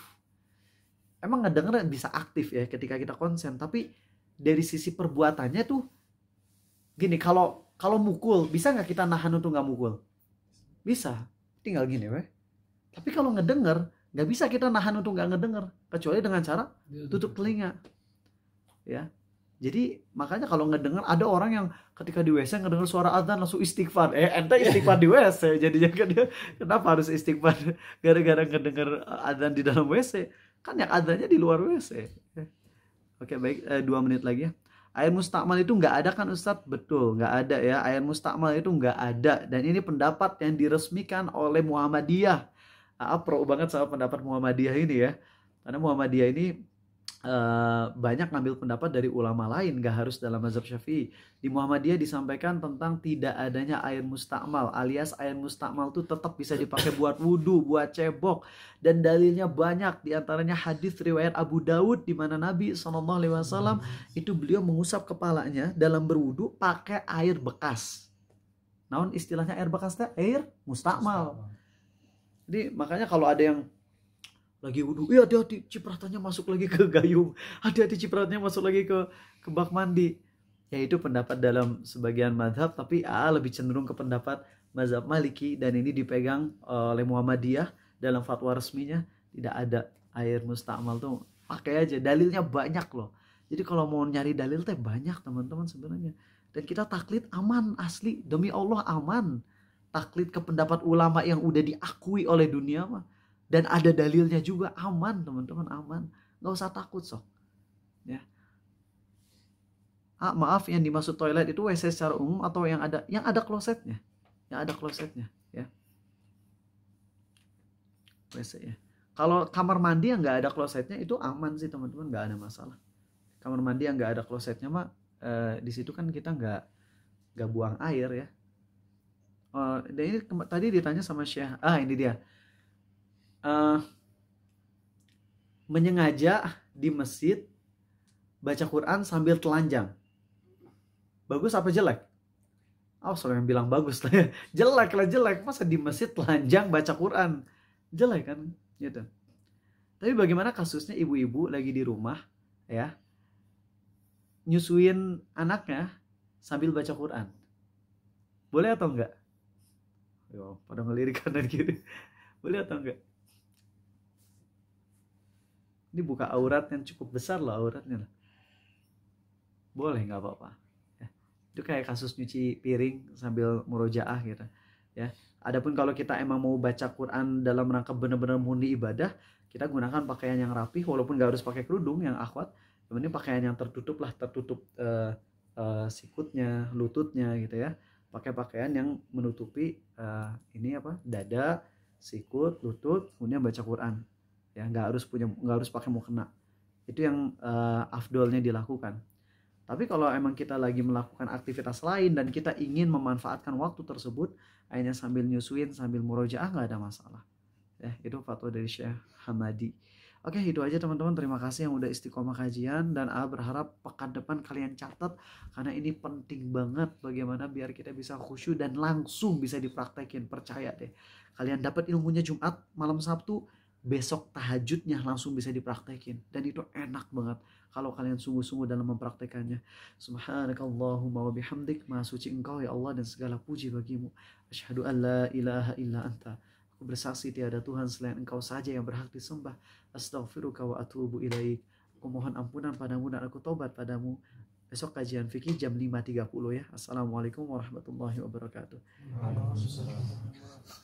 Emang ngedenger bisa aktif ya ketika kita konsen. Tapi dari sisi perbuatannya tuh gini, kalau mukul, bisa nggak kita nahan untuk nggak mukul? Bisa. Tinggal gini weh. Tapi kalau ngedenger, nggak bisa kita nahan untuk nggak ngedenger. Kecuali dengan cara tutup telinga. Ya. Jadi makanya kalau ngedenger, ada orang yang ketika di WC ngedenger suara azan langsung istighfar. Ente istighfar di WC, jadinya kenapa harus istighfar gara-gara ngedenger azan di dalam WC? Kan yang azannya di luar WC. Oke, baik, 2 menit lagi ya. Air mustakmal itu nggak ada kan Ustadz? Betul, nggak ada ya. Air mustakmal itu nggak ada. Dan ini pendapat yang diresmikan oleh Muhammadiyah. Pro banget sama pendapat Muhammadiyah ini ya. Karena Muhammadiyah ini banyak ngambil pendapat dari ulama lain, gak harus dalam mazhab Syafi'i. Di Muhammadiyah disampaikan tentang tidak adanya air mustakmal, alias air mustakmal itu tetap bisa dipakai buat wudhu, buat cebok, dan dalilnya banyak. Diantaranya hadis riwayat Abu Daud di mana Nabi SAW itu beliau mengusap kepalanya dalam berwudhu pakai air bekas. Namun istilahnya air bekas itu air mustakmal. Jadi makanya kalau ada yang lagi wudhu, iya hati-hati cipratannya masuk lagi ke gayung, hati-hati cipratannya masuk lagi ke bak mandi. Ya itu pendapat dalam sebagian mazhab, tapi lebih cenderung ke pendapat mazhab Maliki, dan ini dipegang oleh Muhammadiyah dalam fatwa resminya. Tidak ada air mustakmal tuh, pakai aja, dalilnya banyak loh. Jadi kalau mau nyari dalil teh banyak teman-teman sebenarnya. Dan kita taklid aman, asli, demi Allah aman. Taklid ke pendapat ulama yang udah diakui oleh dunia mah. Dan ada dalilnya juga, aman teman-teman, aman. Nggak usah takut sok. Ya. Maaf, yang dimaksud toilet itu WC secara umum atau yang ada klosetnya? Yang ada klosetnya, ya. WC ya. Kalau kamar mandi yang nggak ada klosetnya itu aman sih teman-teman, nggak ada masalah. Kamar mandi yang nggak ada klosetnya mah di situ kan kita nggak buang air ya. Dan ini tadi ditanya sama Syekh. Ini dia. Menyengaja di masjid baca Quran sambil telanjang, bagus apa jelek? Soalnya yang bilang bagus lah ya. Jelek, masa di masjid telanjang baca Quran, jelek kan gitu. Tapi bagaimana kasusnya ibu-ibu lagi di rumah ya, nyusuin anaknya sambil baca Quran, boleh atau enggak? Yo, pada ngelirik kanan kiri, boleh atau enggak? Ini buka aurat yang cukup besar loh auratnya. Boleh, nggak apa-apa. Ya. Itu kayak kasus nyuci piring sambil murojaah gitu. Ya. Adapun kalau kita emang mau baca Quran dalam rangka benar-benar murni ibadah, kita gunakan pakaian yang rapih, walaupun nggak harus pakai kerudung yang akhwat. Yang penting pakaian yang tertutup lah, tertutup sikutnya, lututnya gitu ya. Pakai pakaian yang menutupi dada, sikut, lutut, kemudian baca Quran. Ya, nggak harus pakai mukena. Itu yang afdolnya dilakukan. Tapi kalau emang kita lagi melakukan aktivitas lain dan kita ingin memanfaatkan waktu tersebut, akhirnya sambil nyusuin, sambil murojaah, nggak ada masalah. Ya, itu fatwa dari Syekh Hamadi. Oke, itu aja teman-teman. Terima kasih yang udah istiqomah kajian, dan berharap pekan depan kalian catat karena ini penting banget bagaimana biar kita bisa khusyuk dan langsung bisa dipraktekin. Percaya deh. Kalian dapat ilmunya Jumat, malam Sabtu, besok tahajudnya langsung bisa dipraktekin, dan itu enak banget kalau kalian sungguh-sungguh dalam mempraktekannya. Subhanakallahumma wa bihamdik, maha suci Engkau ya Allah dan segala puji bagimu. Asyhadu an la ilaha illa anta, aku bersaksi tiada Tuhan selain Engkau saja yang berhak disembah. Astaghfiruka wa atubu ilaik, aku mohon ampunan padamu dan aku taubat padamu. Besok kajian fikih jam 5.30 ya. Assalamualaikum warahmatullahi wabarakatuh. Waalaikumsalam.